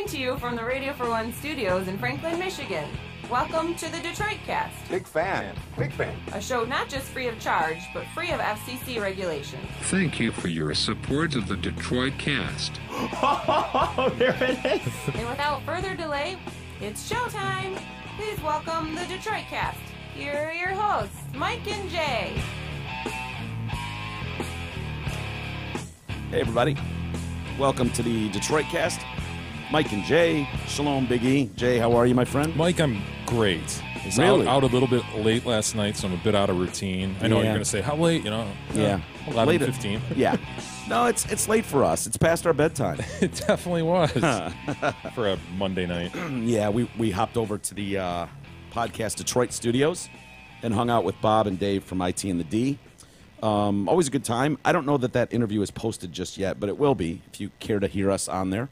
Coming to you from the Radio for One studios in Franklin, Michigan. Welcome to the Detroit Cast. Big fan. Big fan. A show not just free of charge, but free of FCC regulations. Thank you for your support of the Detroit Cast. Oh, there it is. And without further delay, it's showtime. Please welcome the Detroit Cast. Here are your hosts, Mike and Jay. Hey, everybody. Welcome to the Detroit Cast. Mike and Jay. Shalom, Big E. Jay, how are you, my friend? Mike, I'm great. I was Really? out a little bit late last night, so I'm a bit out of routine. I know Yeah. you're going to say, how late? You know, Yeah. 11:15. Yeah. No, it's late for us. It's past our bedtime. It definitely was for a Monday night. Yeah, we hopped over to the podcast Detroit studios and hung out with Bob and Dave from IT and the D. Always a good time. I don't know that interview is posted just yet, but it will be if you care to hear us on there.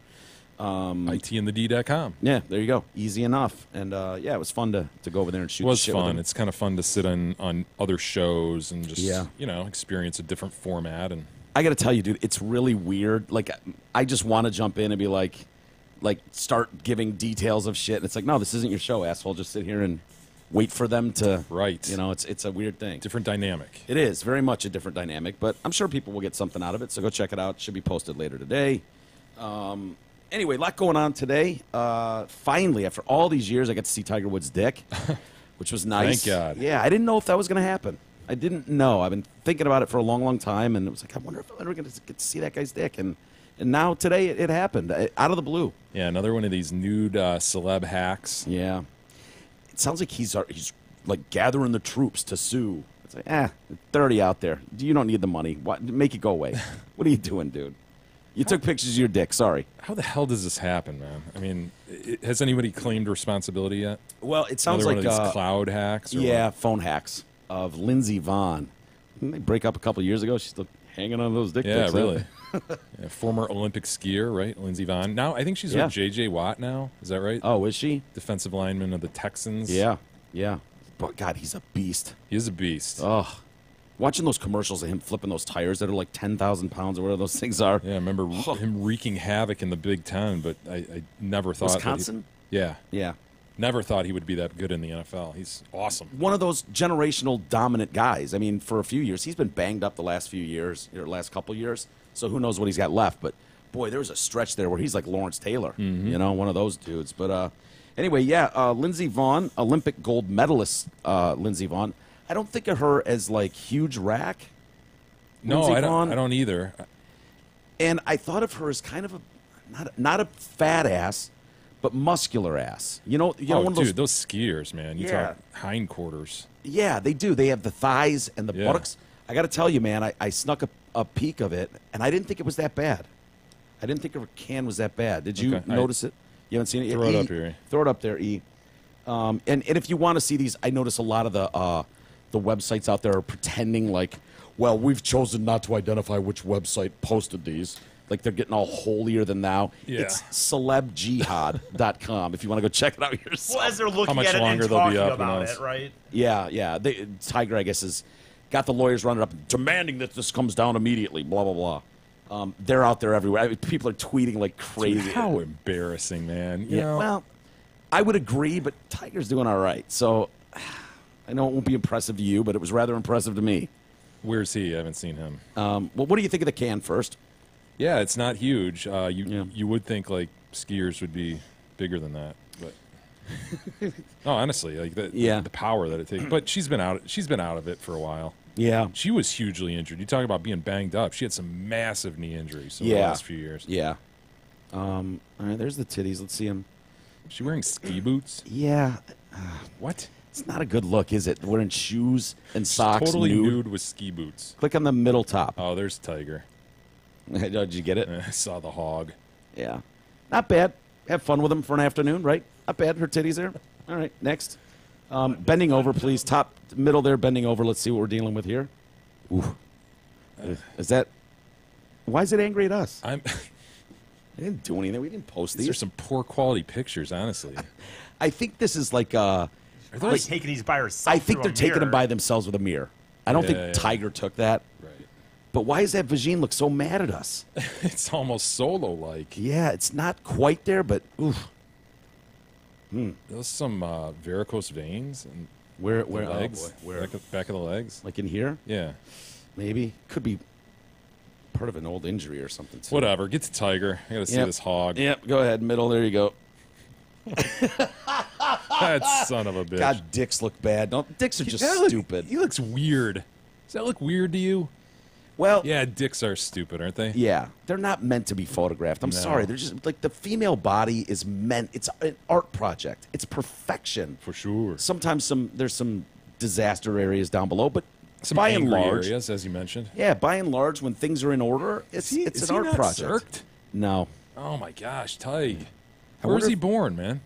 ITandthed.com. Yeah, there you go. Easy enough. And yeah, it was fun to go over there and shoot It was the shit with fun. them. It's kind of fun to sit on other shows and just, Yeah. experience a different format. And I got to tell you, dude, it's really weird. Like, I just want to jump in and be like, start giving details of shit. And it's like, no, this isn't your show, asshole. Just sit here and wait for them to. Right. It's a weird thing. different dynamic. It is very much a different dynamic, but I'm sure people will get something out of it. So go check it out. It should be posted later today. Anyway, a lot going on today. Finally, after all these years, I got to see Tiger Woods' dick, which was nice. Thank God. Yeah, I didn't know if that was going to happen. I didn't know. I've been thinking about it for a long, long time, and it was like, I wonder if I'm ever going to get to see that guy's dick. And now today it happened out of the blue. Yeah, another one of these nude celeb hacks. Yeah, it sounds like he's like gathering the troops to sue. It's like, 30 out there. You don't need the money. Make it go away. What are you doing, dude? You took pictures of your dick. Sorry. How the hell does this happen, man? I mean, has anybody claimed responsibility yet? Well, it sounds Another like one of these cloud hacks? Or yeah, what? phone hacks of Lindsey Vonn. Didn't they break up a couple years ago? She's still hanging on those dick Yeah, pics. huh? really. Yeah, former Olympic skier, right? Lindsey Vonn. Now, I think she's Yeah. with J.J. Watt now. Is that right? Oh, is she? Defensive lineman of the Texans. Yeah. But God, he's a beast. He is a beast. Ugh. Watching those commercials of him flipping those tires that are like 10,000 pounds or whatever those things are. Yeah, I remember him wreaking havoc in the Big Ten, but I never thought... Wisconsin? Yeah. Yeah. Never thought he would be that good in the NFL. He's awesome. One of those generational dominant guys. I mean, for a few years, he's been banged up the last few years, or last couple years. So who knows what he's got left. But, boy, there was a stretch there where he's like Lawrence Taylor, one of those dudes. But anyway, yeah, Lindsey Vonn, Olympic gold medalist Lindsey Vonn. I don't think of her as, like, huge rack. No, Lindsey I Vonn. don't either. And I thought of her as kind of not a fat ass, but muscular ass. You know one of those. Dude, those skiers, man. You Yeah. talk hindquarters. Yeah, they do. They have the thighs and the Yeah. buttocks. I got to tell you, man, I snuck a peek of it, and I didn't think it was that bad. I didn't think her can was that bad. Did you Okay. notice it? You haven't seen it yet? Throw it E, up here. Throw it up there, E. And if you want to see these, I notice a lot of the websites out there are pretending like, well, we've chosen not to identify which website posted these. Like they're getting all holier than thou. Yeah. It's celebjihad.com if you want to go check it out yourself. Well, as they're looking much at it longer and they'll be talking up, who about knows? it, right? Yeah. Tiger, I guess, has got the lawyers running up, demanding that this comes down immediately, blah, blah, blah. They're out there everywhere. I mean, people are tweeting like crazy. Dude, how embarrassing, man. You Yeah, know? well, I would agree, but Tiger's doing all right. So I know it won't be impressive to you, but it was rather impressive to me. Where's he? I haven't seen him. Well, what do you think of the can first? Yeah, it's not huge. Yeah. You would think like skiers would be bigger than that, but no, honestly, like the power that it takes. But she's been out of it for a while. Yeah. She was hugely injured. You talk about being banged up. She had some massive knee injuries over the last few years. Yeah. All right, there's the titties. Let's see them. Is she wearing ski boots? Yeah. What? It's not a good look, is it? Wearing shoes and socks. Totally nude. nude with ski boots. Click on the middle top. Oh, there's Tiger. Did you get it? I saw the hog. Yeah. Not bad. Have fun with them for an afternoon, right? Not bad. Her titties there. All right, next. Bending over, please. Top, middle there, bending over. Let's see what we're dealing with here. Ooh. Is that... Why is it angry at us? I'm. I didn't do anything. We didn't post These are these. some poor quality pictures, honestly. I think this is like... Are they taking these by herself? I think through they're a taking them mirror? by themselves with a mirror. I don't Yeah, think yeah. Tiger took that. Right. But why does that vagine look so mad at us? It's almost Solo-like. Yeah, it's not quite there, but oof. There's some varicose veins and Where? the Oh, legs, boy. Where? back of the legs. Like in here? Yeah. Maybe. Could be part of an old injury or something. Too. Whatever. Get to Tiger. I gotta see Yep. this hog. Yep. Go ahead. Middle. There you go. That son of a bitch. God, dicks look bad. No, dicks are just That stupid. He looks weird. Does that look weird to you? Well, Yeah, dicks are stupid, aren't they? yeah, they're not meant to be photographed. I'm No. sorry. They're just like the female body is meant. It's an art project. It's perfection. For sure. Sometimes there's some disaster areas down below, but Some by and angry large, areas, as you mentioned. yeah, by and large, when things are in order, it's Is an he art not project. circed? No, Oh my gosh, Tig. I Where was wonder he if- born, man?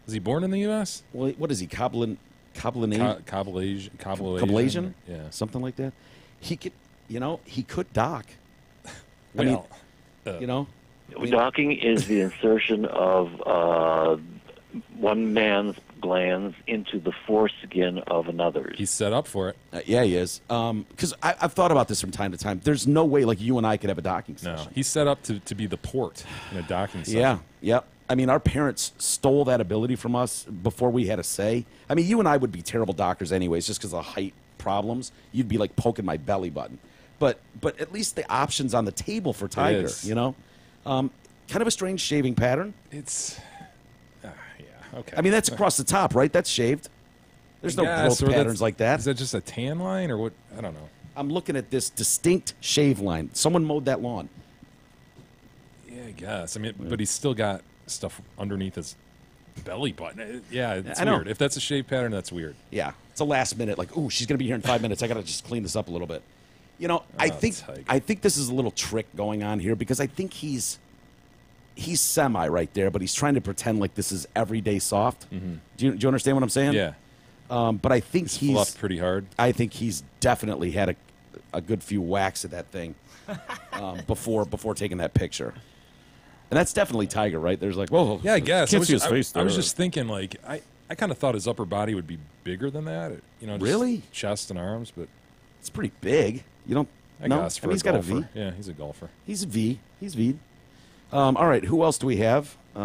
Was he born in the U.S.? well, what is he? Kabbalah, Kabbalasian? Yeah. something like that. He could, he could dock. I mean, Well, Docking is the insertion of one man's glands into the foreskin of another's. he's set up for it. yeah, he is. Because I've thought about this from time to time. There's no way like you and I could have a docking No, session. he's set up to be the port in a docking session. Yeah, yep. I mean, our parents stole that ability from us before we had a say. I mean, you and I would be terrible dockers anyways, just because of height problems. You'd be like poking my belly button. But at least the options on the table for Tiger, is. kind of a strange shaving pattern. It's. Yeah, okay. I mean, that's across the top, right? That's shaved. There's no Yes, growth or that's- patterns like that. Is that just a tan line or what? I don't know. I'm looking at this distinct shave line. Someone mowed that lawn. Yeah, I guess. I mean, but he's still got stuff underneath his belly button. Yeah, it's I know. weird. If that's a shave pattern, that's weird. Yeah, it's a last minute. Like, ooh, she's gonna be here in 5 minutes. I gotta just clean this up a little bit. I Tiger. think this is a little trick going on here because I think he's semi right there, but he's trying to pretend like this is everyday soft. Do you understand what I'm saying? Yeah, But I think he's fluffed pretty hard. I think he's definitely had a good few whacks at that thing before taking that picture. And that's definitely Tiger, right? There's like, whoa, Yeah, I guess. Can't see his face I was there. just thinking, like, I kind of thought his upper body would be bigger than that. Just Really? chest and arms, but It's pretty big. You don't. I no? guess for mean, a he's got a golfer. V. Yeah, he's a golfer. He's a V. He's V. All right. Who else do we have? As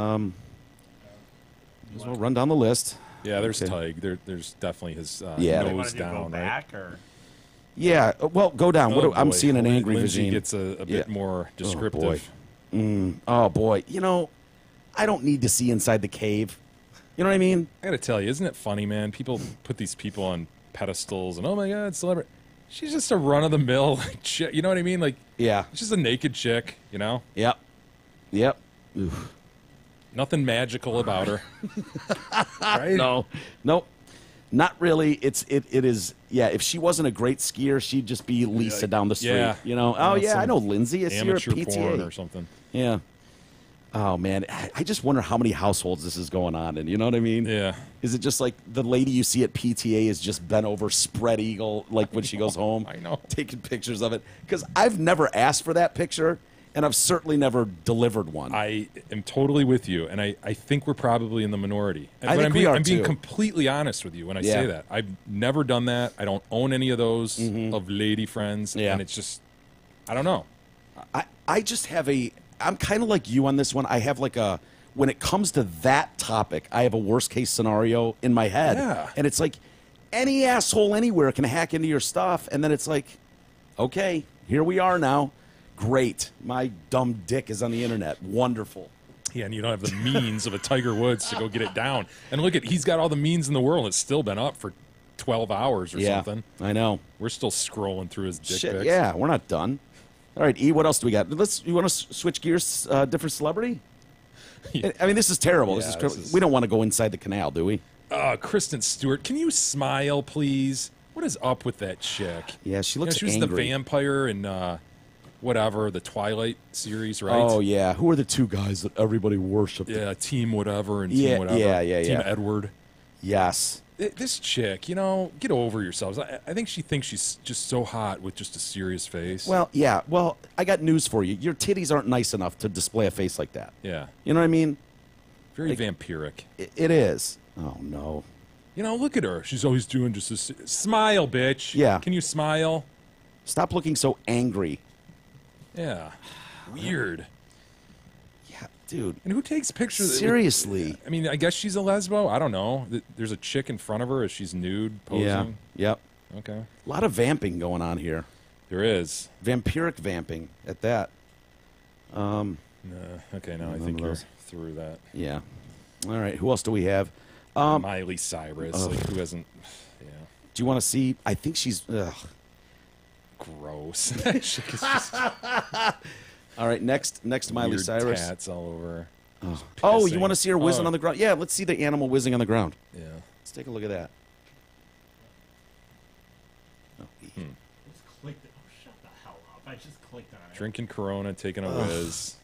well run down the list. Yeah, there's Okay. Tig. There's definitely his Yeah. Wanna nose do go down, right? back, or Yeah. Well, go down. Oh, I'm boy. seeing an angry Lindsay vagine. gets a bit Yeah. more descriptive. Oh boy. I don't need to see inside the cave. You know what I mean? I gotta tell you, isn't it funny, man? People put these people on pedestals and oh my god, celebrity. She's just a run of the mill chick. You know what I mean? Like, Yeah. she's just a naked chick. You know, Yep. Yep. Oof. nothing magical about her. Right? No. Nope. Not really. It is. Yeah. If she wasn't a great skier, she'd just be Lisa down the street. yeah. Oh yeah, I some know Lindsay. I see her at Amateur PTA. porn or something. Yeah. Oh man, I just wonder how many households this is going on in. You know what I mean? Yeah. Is it just like the lady you see at PTA is just bent over, spread eagle, like when she goes home? I know. Taking pictures of it because I've never asked for that picture, and I've certainly never delivered one. I am totally with you, and I think we're probably in the minority. And, I but think we are, I'm being too. completely honest with you when I Yeah. say that. I've never done that. I don't own any of those of lady friends, Mm-hmm. Yeah. and it's just, I don't know. I just have I'm kind of like you on this one. I have like when it comes to that topic, I have a worst case scenario in my head. Yeah. And it's like any asshole anywhere can hack into your stuff. And then it's like, okay, here we are now. Great. My dumb dick is on the internet. Wonderful. Yeah, and you don't have the means of a Tiger Woods to go get it down. And look he's got all the means in the world. It's still been up for 12 hours or Yeah, something. I know. We're still scrolling through his dick Shit, pics. yeah, we're not done. All right, E, what else do we got? You want to switch gears? Different celebrity? I mean, this is terrible. Yeah, this this is, is- we don't want to go inside the canal, do we? Kristen Stewart, can you smile, please? What is up with that chick? Yeah, she You know, looks she was angry. the vampire in whatever, the Twilight series, right? Oh yeah, who are the two guys that everybody worshipped? Yeah, Team whatever and Yeah, Team whatever. yeah, Team yeah. Edward. Yes. This chick, get over yourselves. I think she thinks she's just so hot with just a serious face. Well, yeah. Well, I got news for you. Your titties aren't nice enough to display a face like that. yeah, You know what I mean? very vampiric. It is. Oh no. Look at her. She's always doing just a smile, bitch. Yeah. Can you smile? Stop looking so angry. Yeah. Weird. Yeah, dude. And who takes pictures? Seriously. I mean, I guess she's a lesbo. I don't know. There's a chick in front of her as she's nude posing. Yeah. Yep. Okay. A lot of vamping going on here. There is. Vampiric vamping at that. Okay, now I think you're through that. Yeah. All right. Who else do we have? Miley Cyrus. Like, who hasn't... Yeah. Do you want to see? I think she's... Gross. All right. Next Miley Weird Cyrus. tats all over. Oh, you want to see her whizzing Oh. on the ground? Yeah, let's see the animal whizzing on the ground. Yeah. Let's take a look at that. Oh, Just clicked it. Oh, shut the hell up. I just clicked on it. Drinking Corona, taking a whiz.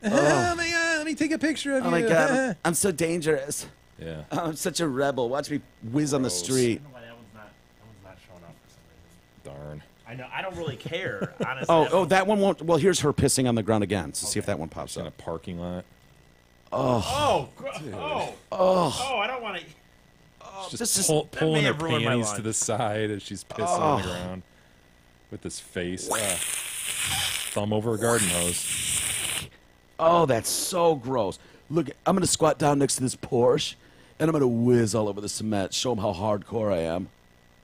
Oh my God, let me take a picture of oh you. my God. I'm so dangerous. Yeah. I'm such a rebel. Watch me whiz on the Gross. I street. don't know why that one's not showing up for some reason. Darn. I know. I don't really care, honestly. Oh, that one won't. Well, here's her pissing on the ground again. So see if that one pops Just in a up. parking lot. Oh, I don't want to. She's this just is- pulling may her have ruined my panties to lunch. the side as she's pissing on the ground with this face. Thumb over a garden hose. Oh, that's so gross. Look, I'm going to squat down next to this Porsche, and I'm going to whiz all over the cement, show them how hardcore I am.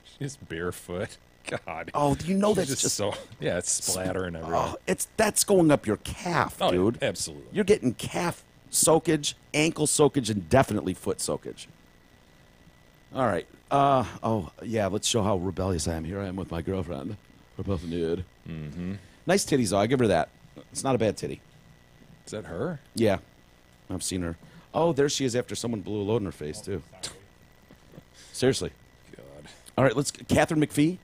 She's barefoot. God. Oh, do you know She's that's just... so... Yeah, it's splattering everywhere. Oh, that's going up your calf, Oh, yeah, dude. absolutely. You're getting calf soakage, ankle soakage, and definitely foot soakage. All right. Yeah, let's show how rebellious I am. Here I am with my girlfriend. We're both nude. Mm-hmm. Nice titties, though. I give her that. It's not a bad titty. Is that her? Yeah. I've seen her. Oh, there she is after someone blew a load in her face, too. Seriously. God. All right, let's... Catherine McPhee?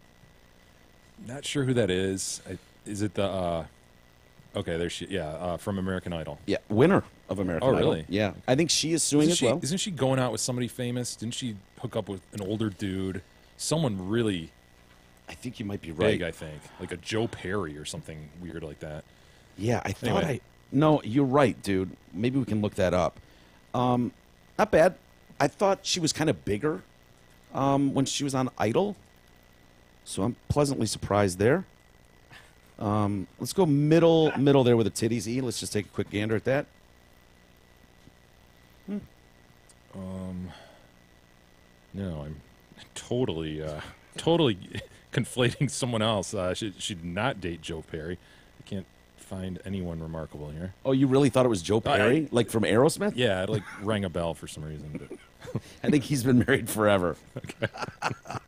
Not sure who that is. Is it the... Okay, there she... Yeah, from American Idol. Yeah, winner of American Oh, Idol. really? Yeah. I think she is suing as well. Isn't she going out with somebody famous? Didn't she hook up with an older dude? Someone really I think you might be right. big, I think. Like a Joe Perry or something weird like that. Yeah, I thought Anyway. No, you're right, dude. Maybe we can look that up. Not bad. I thought she was kind of bigger when she was on Idol, so I'm pleasantly surprised there. Let's go middle there with the titties. E. Let's just take a quick gander at that. No, I'm totally conflating someone else. She did not date Joe Perry. I can't find anyone remarkable here. Oh, you really thought it was Joe Perry, like from Aerosmith? Yeah, it like rang a bell for some reason. But I think he's been married forever. That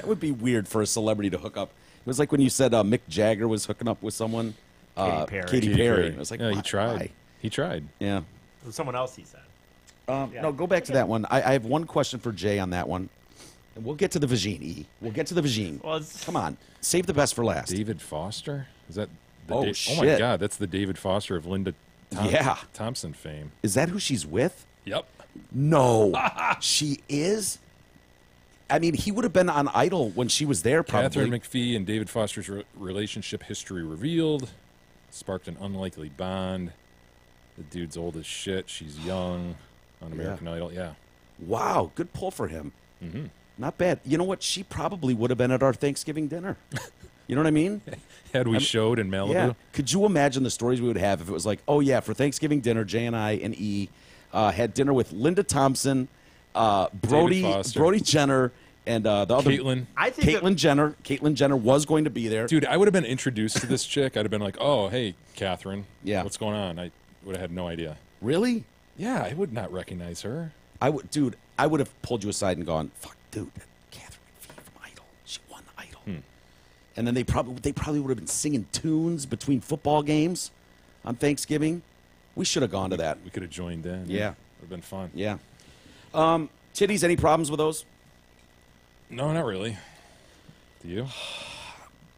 would be weird for a celebrity to hook up. It was like when you said Mick Jagger was hooking up with someone. Katy Perry. Katy Perry. It was like, yeah, he why? tried. Why? He tried. Yeah. It was someone else, he said. No, go back to that one. I have one question for Jay on that one. And we'll get to the vagine, E. We'll get to the vagine. Well, it's- Come on. Save the best for last. David Foster? Is that the Oh, oh my shit. God, that's the David Foster of Linda Yeah. Thompson fame. Is that who she's with? Yep. No. She is? I mean, he would have been on Idol when she was there, probably. Catherine McPhee and David Foster's relationship history revealed. Sparked an unlikely bond. The dude's old as shit. She's young on American Idol. Yeah. Wow. Good pull for him. Mm-hmm. Not bad. You know what? She probably would have been at our Thanksgiving dinner. You know what I mean? Had we showed in Malibu? Yeah. Could you imagine the stories we would have if it was like, oh, yeah, for Thanksgiving dinner, Jay and I and E had dinner with Linda Thompson, Brody Foster. Jenner, and the other Caitlyn. I think Caitlyn Jenner. Caitlyn Jenner was going to be there. Dude, I would have been introduced to this chick. I'd have been like, oh, hey, Catherine. Yeah. What's going on? I would have had no idea. Really? Yeah, I would not recognize her. I would have pulled you aside and gone, fuck, dude, Catherine McPhee from Idol. She won Idol. And then they probably would have been singing tunes between football games on Thanksgiving. We should have gone to that. We could have joined in. Yeah. Would have been fun. Yeah. Titties, any problems with those? No, not really. Do you?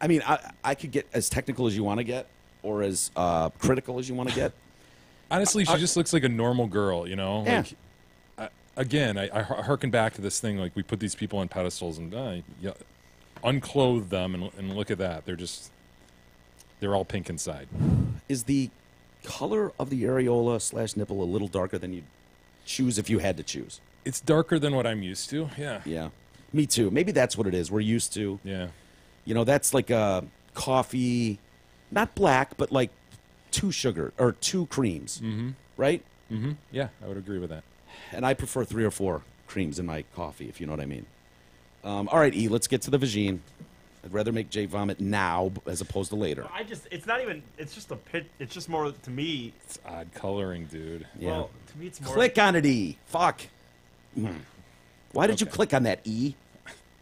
I mean, I could get as technical as you want to get or as critical as you want to get. Honestly, she just looks like a normal girl, you know? Yeah. Like, again, I harken back to this thing, like we put these people on pedestals and unclothe them and look at that. They're all pink inside. Is the color of the areola / nipple a little darker than you'd choose if you had to choose? It's darker than what I'm used to. Yeah. Yeah. Me too. Maybe that's what it is. We're used to. Yeah. You know, that's like a coffee, not black, but like 2 sugar or 2 creams, right? Mm-hmm. Yeah, I would agree with that. And I prefer 3 or 4 creams in my coffee, if you know what I mean. All right, E, let's get to the vagine. I'd rather make Jay vomit now as opposed to later. It's not even, it's just a pit, it's just more, to me, It's odd coloring, dude. Yeah. well, to me it's more. Click on it, E. Fuck. Why did you Okay. click on that, E?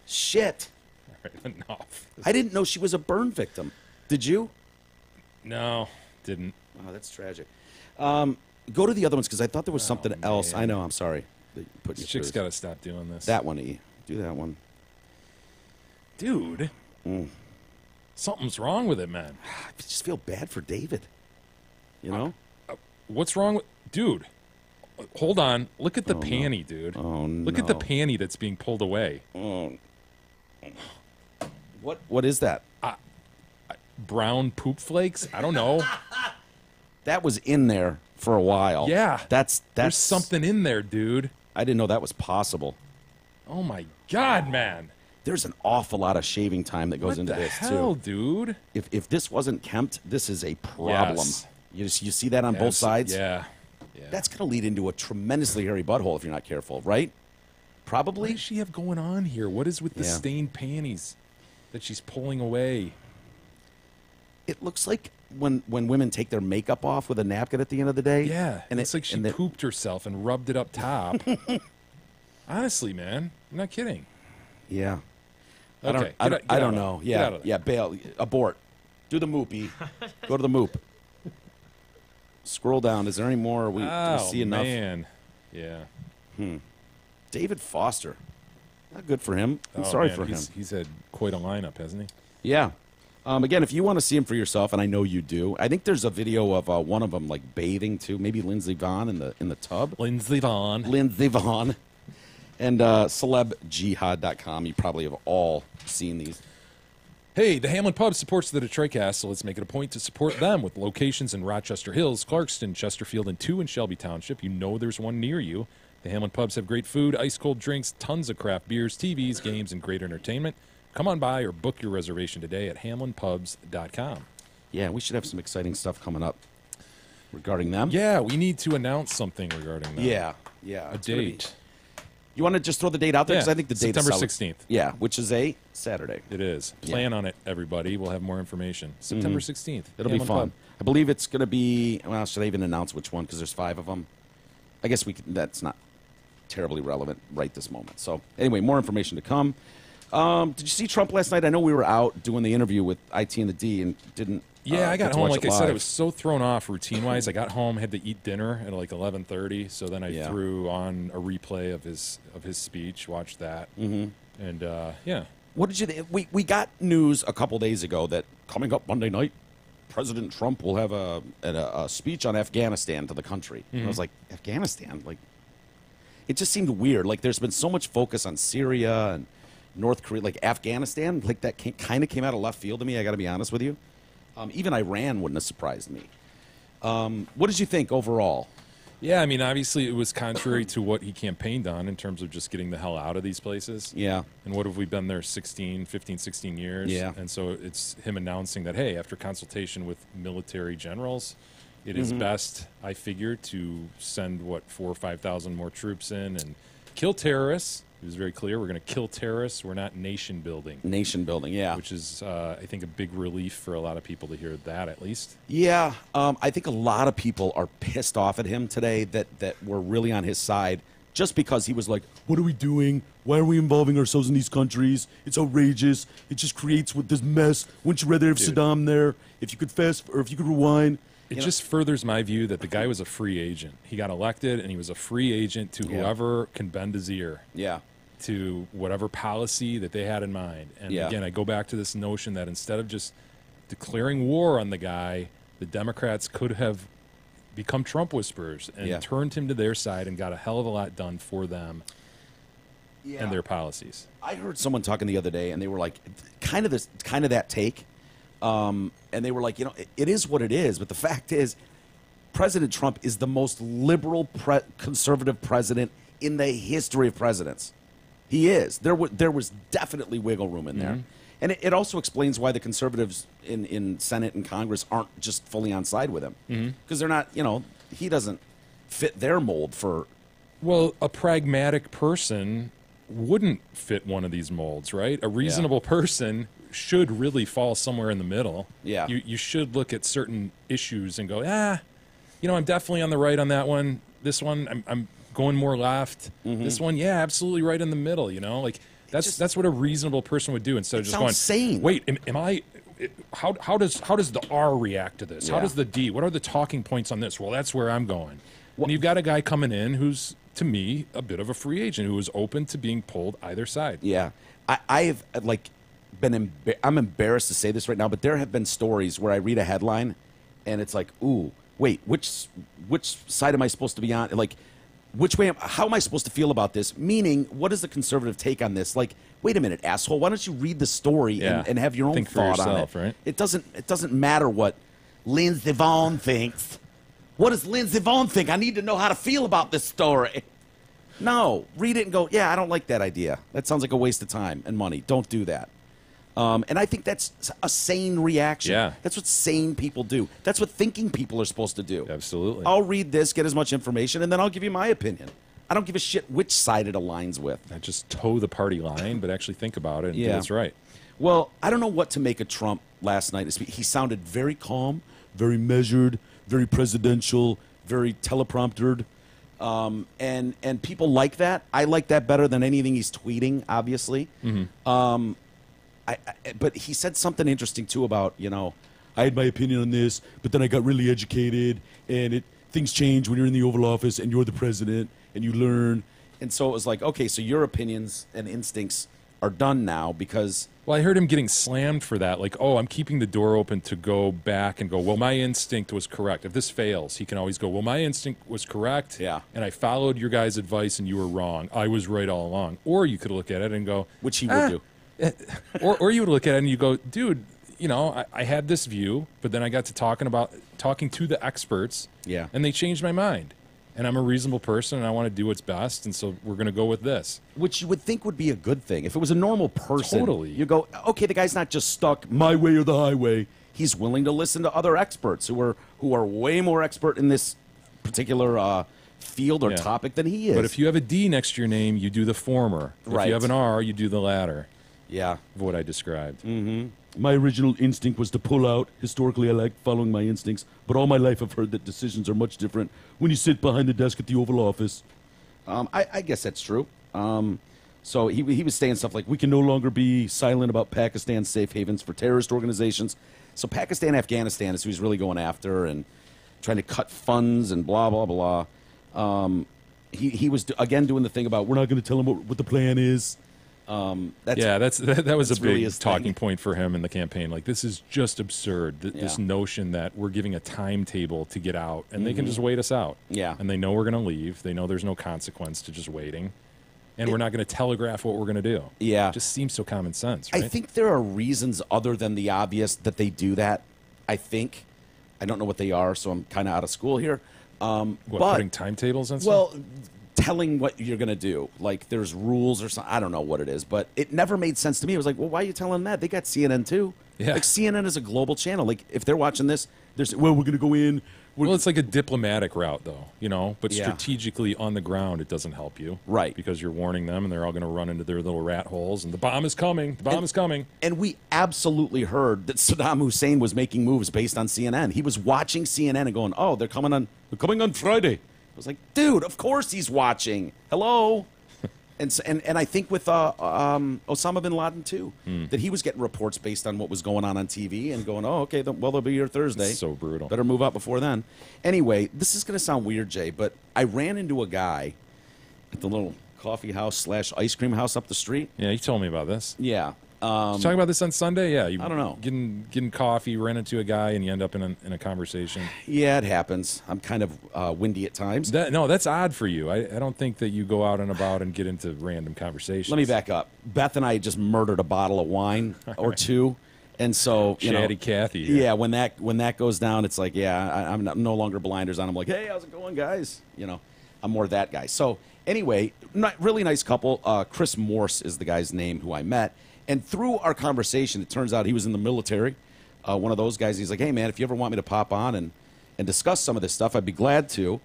Shit. All right, enough. I didn't know she was a burn victim. Did you? No, didn't. Oh, that's tragic. Go to the other ones because I thought there was something else. man. I know. I'm sorry. Put This chick's got to stop doing this. that one. E. Do that one. Dude. Something's wrong with it, man. I just feel bad for David. You know? What's wrong with... Dude, hold on. Look at the panty, dude. Oh, Look at the no. panty that's being pulled away. What is that? Brown poop flakes? I don't know. That was in there for a while. Yeah. That's There's something in there, dude. I didn't know that was possible. Oh, my God, man. There's an awful lot of shaving time that goes What into the this hell, too. dude? If this wasn't kempt, this is a problem. Yes. You see that on both sides? Yeah. That's going to lead into a tremendously hairy butthole if you're not careful, right? What Probably. does she have going on here? What is with the Yeah. stained panties that she's pulling away? It looks like when women take their makeup off with a napkin at the end of the day. Yeah, and it's like she and the- pooped herself and rubbed it up top. Honestly, man, I'm not kidding. Yeah. Okay, I get don't out of know. there. Yeah, Get out of there. yeah. Bail. Abort. Do the moopy. Go to the moop. Scroll down. Is there any more? Do we see enough? Man. Yeah. David Foster. Not good for him. I'm Oh, sorry man, for him. He's had quite a lineup, hasn't he? Yeah. Again, if you want to see him for yourself, and I know you do, I think there's a video of one of them like bathing too. Maybe Lindsey Vonn in the tub. Lindsey Vonn. Lindsey Vonn. And celebjihad.com. You probably have all seen these. Hey, the Hamlin Pub supports the Detroit Cast, so let's make it a point to support them with locations in Rochester Hills, Clarkston, Chesterfield, and 2 in Shelby Township. You know there's one near you. The Hamlin Pubs have great food, ice-cold drinks, tons of craft beers, TVs, games, and great entertainment. Come on by or book your reservation today at hamlinpubs.com. Yeah, we should have some exciting stuff coming up regarding them. Yeah, we need to announce something regarding that. Yeah. A It's gonna be- date. You want to just throw the date out there? Because Yeah, I think the date is September solid. 16th. Yeah, which is a Saturday. It is. Plan on it, everybody. We'll have more information. September 16th. It'll be Hamlin fun. Pub. I believe it's going to be. Well, should I even announce which one? Because there's 5 of them. I guess we can, that's not terribly relevant right this moment. So anyway, more information to come. Did you see Trump last night? I know we were out doing the interview with IT and the D and didn't. Yeah, I get got to home. watch Like it I said, I live. was so thrown off routine-wise. I got home, had to eat dinner at like 11:30. So then I Yeah. threw on a replay of his speech, watched that, and yeah, What did you think? We got news a couple days ago that coming up Monday night, President Trump will have a speech on Afghanistan to the country. And I was like, Afghanistan? Like, it just seemed weird. Like, there's been so much focus on Syria and North Korea. Like, Afghanistan, like, that kind of came out of left field to me, I got to be honest with you. Even Iran wouldn't have surprised me. What did you think overall? yeah. I mean, obviously, it was contrary to what he campaigned on in terms of just getting the hell out of these places. Yeah. And what have we been there 15, 16 years? Yeah. And so it's him announcing that, hey, after consultation with military generals, it Mm-hmm. is best, I figure, to send, 4,000 or 5,000 more troops in and kill terrorists. He was very clear, we're going to kill terrorists. We're not nation building, Nation building, yeah. which is, I think, a big relief for a lot of people to hear that, at least. Yeah, I think a lot of people are pissed off at him today that were really on his side just because he was like, what are we doing? Why are we involving ourselves in these countries? It's outrageous. It just creates with this mess. Wouldn't you rather have Dude. Saddam there? If you could fast or if you could rewind. It You know? just furthers my view that the guy was a free agent. He got elected, and he was a free agent to Yeah. whoever can bend his ear Yeah. to whatever policy that they had in mind. And Yeah. again, I go back to this notion that instead of just declaring war on the guy, the Democrats could have become Trump whisperers and Yeah. turned him to their side and got a hell of a lot done for them Yeah. and their policies. I heard someone talking the other day, and they were like, kind of that take, and they were like, it is what it is. But the fact is, President Trump is the most liberal, conservative president in the history of presidents. He is. There was definitely wiggle room in there, And it also explains why the conservatives in Senate and Congress aren't just fully on side with him. Because they're not, he doesn't fit their mold for. Well, a pragmatic person wouldn't fit one of these molds, right? A reasonable person should really fall somewhere in the middle. Yeah. You should look at certain issues and go, I'm definitely on the right on that one. This one, I'm going more left. This one, absolutely right in the middle, Like, that's what a reasonable person would do instead of just going, sane. wait, am I... How does the R react to this? How Yeah. does the D? What are the talking points on this? Well, that's where I'm going. And you've got a guy coming in who's, to me, a bit of a free agent who is open to being pulled either side. Yeah, I've been. I'm embarrassed to say this right now, but there have been stories where I read a headline, and it's like, ooh, wait, which side am I supposed to be on? Like, which way? How am I supposed to feel about this? Meaning, what is the conservative take on this? Like, wait a minute, asshole. Why don't you read the story and have your own Think for thought yourself, on it? right? It doesn't matter what Lindsey Vonn thinks. What does Lindsey Vonn think? I need to know how to feel about this story. No, read it and go, yeah, I don't like that idea. That sounds like a waste of time and money. Don't do that. And I think that's a sane reaction. Yeah. That's what sane people do. That's what thinking people are supposed to do. Absolutely. I'll read this, get as much information, and then I'll give you my opinion. I don't give a shit which side it aligns with. Not just toe the party line, but actually think about it and do Yeah. what's right. Well, I don't know what to make of Trump last night. He sounded very calm, very measured, very presidential, very telepromptered. And people like that. I like that better than anything he's tweeting, obviously. But he said something interesting, too, about, I had my opinion on this, but then I got really educated, and things change when you're in the Oval Office and you're the president, and you learn. And so it was like, okay, so your opinions and instincts are done now because... Well, I heard him getting slammed for that. Like, I'm keeping the door open to go back and go, well, my instinct was correct. If this fails, he can always go, well, my instinct was correct. Yeah. And I followed your guys' advice and you were wrong. I was right all along. Or you could look at it and go... Which he would do. or you would look at it and you go, dude, I had this view, but then I got to talking to the experts. Yeah. And they changed my mind. And I'm a reasonable person, and I want to do what's best, and so we're going to go with this. Which you would think would be a good thing. If it was a normal person, Totally. you go, okay, the guy's not just stuck my way or the highway. He's willing to listen to other experts who are way more expert in this particular field or Yeah. topic than he is. But if you have a D next to your name, you do the former. If Right. you have an R, you do the latter yeah. of what I described. My original instinct was to pull out. Historically, I like following my instincts, but all my life I've heard that decisions are much different when you sit behind the desk at the Oval Office. I guess that's true. So he was saying stuff like, we can no longer be silent about Pakistan's safe havens for terrorist organizations. So Pakistan, Afghanistan is who he's really going after and trying to cut funds and blah, blah, blah. He was, again, doing the thing about, we're not going to tell him what the plan is. That was a that's really big his talking thing. point for him in the campaign. Like, this is just absurd. This Yeah. notion that we're giving a timetable to get out, and they can just wait us out. Yeah. And they know we're going to leave. They know there's no consequence to just waiting. And we're not going to telegraph what we're going to do. Yeah. It just seems so common sense, right? I think there are reasons other than the obvious that they do that. I think. I don't know what they are, so I'm kind of out of school here. What, but, putting timetables and stuff? well, telling what you're going to do. Like, there's rules or something. I don't know what it is, but it never made sense to me. It was like, well, why are you telling them that? They got CNN, too. Yeah. Like, CNN is a global channel. Like, if they're watching this, well, we're going to go in. Well, it's like a diplomatic route, though, but Yeah. strategically on the ground, it doesn't help you. Right. Because you're warning them, and they're all going to run into their little rat holes, and the bomb is coming. The bomb is coming. And we absolutely heard that Saddam Hussein was making moves based on CNN. He was watching CNN and going, "Oh, they're coming on Friday." I was like, "Dude, of course he's watching. Hello." and I think with Osama bin Laden too, that he was getting reports based on what was going on TV and going, "Oh, okay, they'll be here Thursday." It's so brutal. Better move out before then. Anyway, this is going to sound weird, Jay, but I ran into a guy at the little coffee house / ice cream house up the street. Yeah, you told me about this. Yeah. You talking about this on Sunday? Yeah, you I don't know. Getting coffee, ran into a guy, and you end up in a conversation. Yeah, it happens. I'm kind of windy at times. That's odd for you. I don't think that you go out and about and get into random conversations. Let me back up. Beth and I just murdered a bottle of wine or two, and so Chatty Cathy. Yeah, when that goes down, it's like, I'm no longer blinders on. I'm like, hey, how's it going, guys? I'm more that guy. So anyway, really nice couple. Chris Morse is the guy's name who I met. And through our conversation, it turns out he was in the military. One of those guys. He's like, hey, man, if you ever want me to pop on and discuss some of this stuff, I'd be glad to.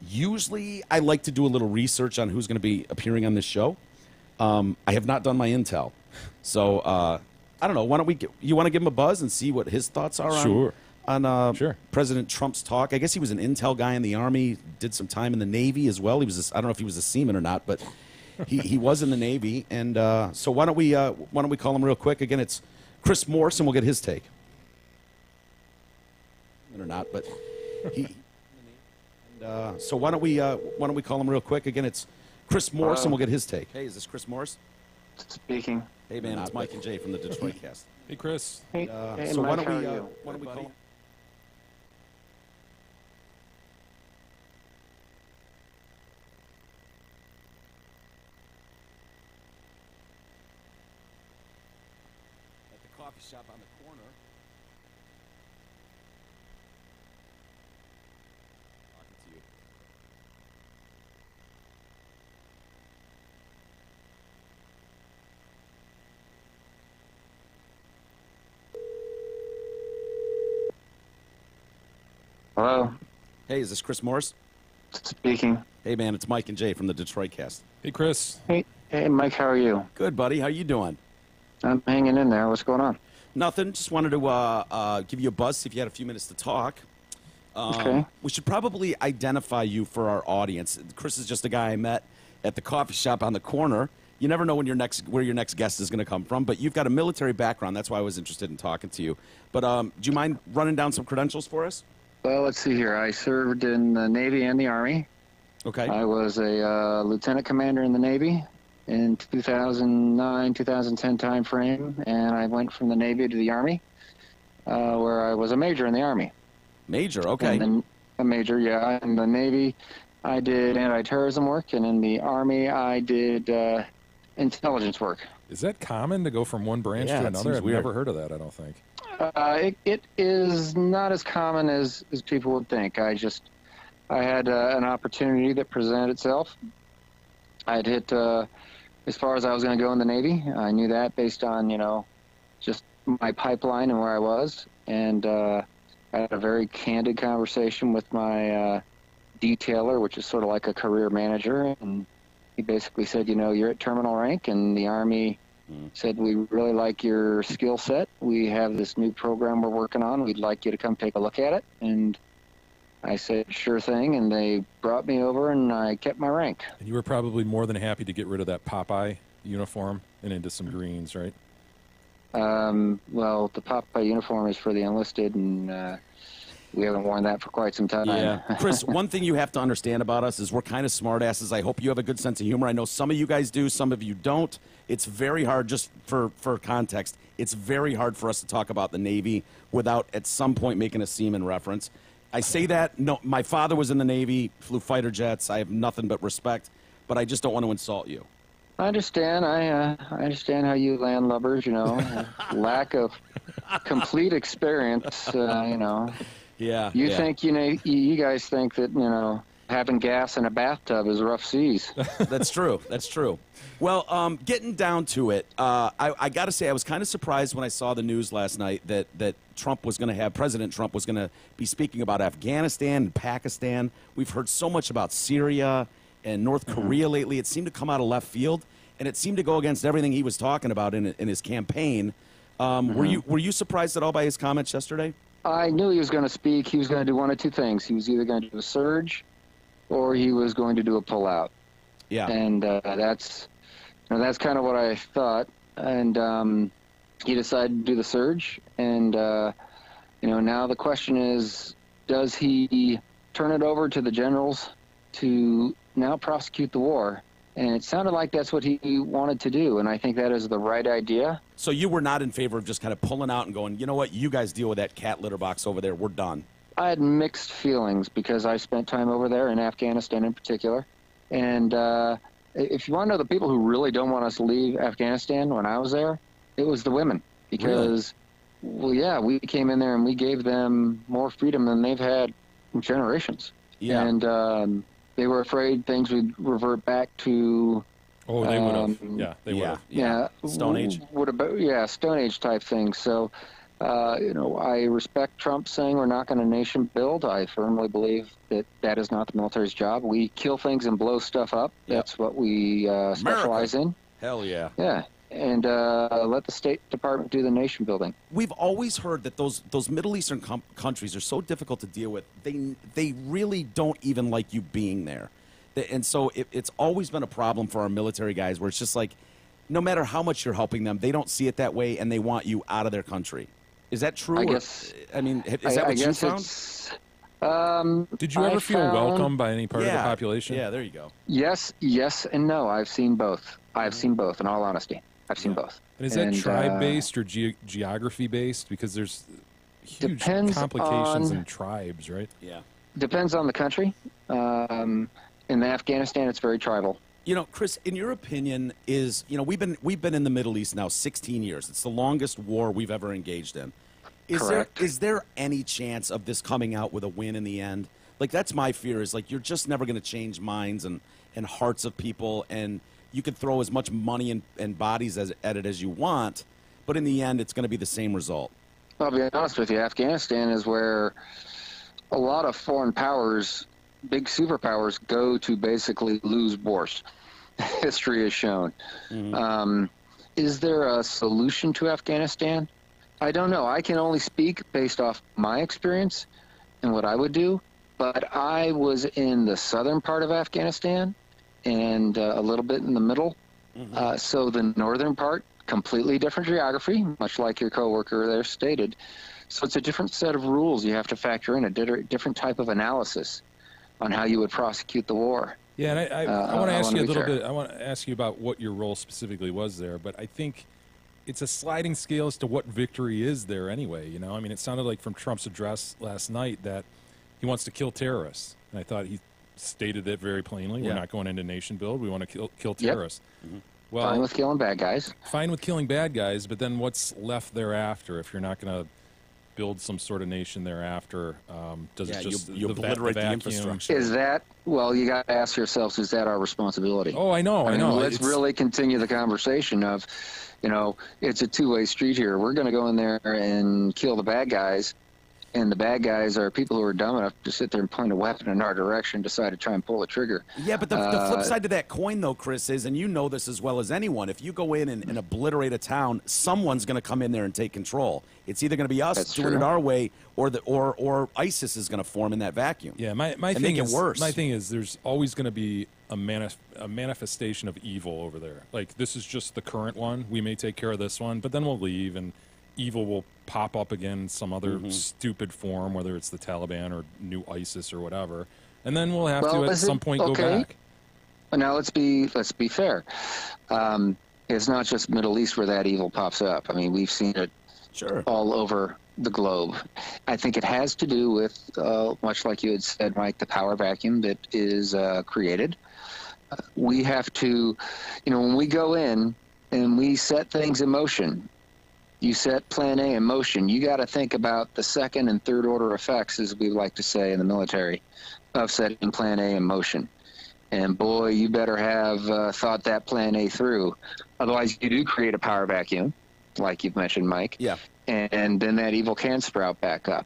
Usually, I like to do a little research on who's going to be appearing on this show. I have not done my intel. So, I don't know. Why don't you want to give him a buzz and see what his thoughts are on Sure. President Trump's talk? I guess he was an intel guy in the Army, did some time in the Navy as well. I don't know if he was a seaman or not, but he was in the Navy. And so why don't we call him real quick? Again, it's Chris Morse, and we'll get his take. Or not, but so why don't we call him real quick? Again, it's Chris Morse, and we'll get his take. Hey, is this Chris Morse? Speaking. Hey, man, it's Mike and Jay from the Detroit Cast. Hey, Chris. Hey, So Mike, why how are don't you? we call him? At the coffee shop on the corner. Talking to you. Hello. Hey, is this Chris Morse? Speaking. Hey, man, it's Mike and Jay from the Detroit Cast. Hey, Chris. Hey, Mike, how are you? Good, buddy. How you doing? I'm hanging in there. What's going on? Nothing. Just wanted to give you a buzz, see if you had a few minutes to talk. Okay. We should probably identify you for our audience. Chris is just a guy I met at the coffee shop on the corner. You never know where your next guest is going to come from, but you've got a military background. That's why I was interested in talking to you. But do you mind running down some credentials for us? Well, let's see here. I served in the Navy and the Army. Okay. I was a lieutenant commander in the Navy in 2009, 2010 time frame, and I went from the Navy to the Army, where I was a major in the Army. Major, okay. And then a major, yeah. In the Navy, I did anti-terrorism work, and in the Army, I did intelligence work. Is that common to go from one branch Yeah, to it another? seems I've weird. never heard of that, I don't think. It is not as common as people would think. I had an opportunity that presented itself. I had hit as far as I was going to go in the Navy. I knew that based on, just my pipeline and where I was. And I had a very candid conversation with my detailer, which is sort of like a career manager. And he basically said, you're at terminal rank, and the Army said, we really like your skill set. We have this new program we're working on. We'd like you to come take a look at it. And I said, sure thing. And they brought me over, and I kept my rank. And you were probably more than happy to get rid of that Popeye uniform and into some greens, right? Well, the Popeye uniform is for the enlisted, and we haven't worn that for quite some time. Yeah. Chris, one thing you have to understand about us is we're kind of smartasses. I hope you have a good sense of humor. I know some of you guys do, some of you don't. It's very hard, just for context, it's very hard for us to talk about the Navy without at some point making a seaman reference. I say that, no, my father was in the Navy, flew fighter jets. I have nothing but respect, but I just don't want to insult you. I understand. I understand how you landlubbers, lack of complete experience, Yeah. You yeah. think, you guys think that, having gas in a bathtub is rough seas. That's true. That's true. Well, getting down to it, I got to say I was kind of surprised when I saw the news last night that President Trump was going to be speaking about Afghanistan and Pakistan. We've heard so much about Syria and North Korea lately. It seemed to come out of left field, and it seemed to go against everything he was talking about in his campaign. Were you surprised at all by his comments yesterday? I knew he was going to speak. He was going to do one of two things. He was either going to do a surge, or he was going to do a pullout. Yeah. And that's kind of what I thought. And he decided to do the surge. And now the question is, does he turn it over to the generals to now prosecute the war? And it sounded like that's what he wanted to do, and I think that is the right idea. So you were not in favor of just kind of pulling out and going, you know what, you guys deal with that cat litter box over there. We're done. I had mixed feelings because I spent time over there in Afghanistan in particular. And if you want to know the people who really don't want us to leave Afghanistan when I was there, it was the women. Because, well, yeah, we came in there and we gave them more freedom than they've had in generations. Yeah. And they were afraid things would revert back to Oh, they would have. Yeah, they would have. Yeah. Stone Age. What about Stone Age type thing? So, I respect Trump saying we're not going to nation build. I firmly believe that that is not the military's job. We kill things and blow stuff up. Yep. That's what we specialize in. Hell yeah. Yeah, and let the State Department do the nation building. We've always heard that those Middle Eastern countries are so difficult to deal with. They really don't even like you being there. And so it's always been a problem for our military guys where it's just like, no matter how much you're helping them, they don't see it that way and they want you out of their country. Is that true? I guess. I mean, is that what you found? Did you ever feel welcome by any part of the Yeah. population? Yeah, there you go. Yes, and no. I've seen both. I've seen both, in all honesty. I've seen both. And is that tribe-based or geography-based? Because there's huge complications in tribes, right? Yeah. Depends on the country. In Afghanistan, it's very tribal. You know, Chris, in your opinion, we've been in the Middle East now 16 years. It's the longest war we've ever engaged in. Correct. Is there any chance of this coming out with a win in the end? Like, that's my fear, is like you're just never going to change minds and hearts of people, and you could throw as much money and bodies at it as you want, but in the end, it's going to be the same result. I'll be honest with you, Afghanistan is where a lot of foreign powers, big superpowers, go to basically lose wars. History has shown. Is there a solution to Afghanistan? I don't know. I can only speak based off my experience and what I would do, but I was in the southern part of Afghanistan and a little bit in the middle. So the northern part, completely different geography, much like your coworker there stated. So it's a different set of rules you have to factor in, a different type of analysis on how you would prosecute the war. Yeah, and I want to ask you a little fair. bit. I want to ask you about what your role specifically was there, but I think it's a sliding scale as to what victory is there anyway. You know, I mean, it sounded like from Trump's address last night that he wants to kill terrorists, and I thought he stated that very plainly. Yeah. We're not going into nation build. We want to kill terrorists. Well, Fine with killing bad guys. Fine with killing bad guys, but then what's left thereafter if you're not going to build some sort of nation thereafter? Does it just you obliterate the vacuum? infrastructure. Is that, well, you got to ask yourselves, is that our responsibility? Oh, I know. Let's It's- really continue the conversation of, it's a two-way street here. We're going to go in there and kill the bad guys, and the bad guys are people who are dumb enough to sit there and point a weapon in our direction, decide to try and pull the trigger. Yeah, but the flip side to that coin, though, Chris, is, and you know this as well as anyone, if you go in and obliterate a town, someone's going to come in there and take control. It's either going to be us That's doing true. it our way, or ISIS is going to form in that vacuum. Yeah, my And thing make it is worse. my thing is there's always going to be a manifestation of evil over there. Like, this is just the current one. We may take care of this one, but then we'll leave, and evil will pop up again in some other stupid form, whether it's the Taliban or new ISIS or whatever, and then we'll have to at some point go back. Now let's be fair. It's not just Middle East where that evil pops up. I mean, we've seen it Sure. all over the globe. I think it has to do with, much like you had said, Mike, the power vacuum that is created. We have to, when we go in and we set things in motion, you set plan A in motion, you got to think about the second and third order effects, as we like to say in the military, of setting plan A in motion. And boy, you better have thought that plan A through. Otherwise, you do create a power vacuum, like you've mentioned, Mike. Yeah. And then that evil can sprout back up.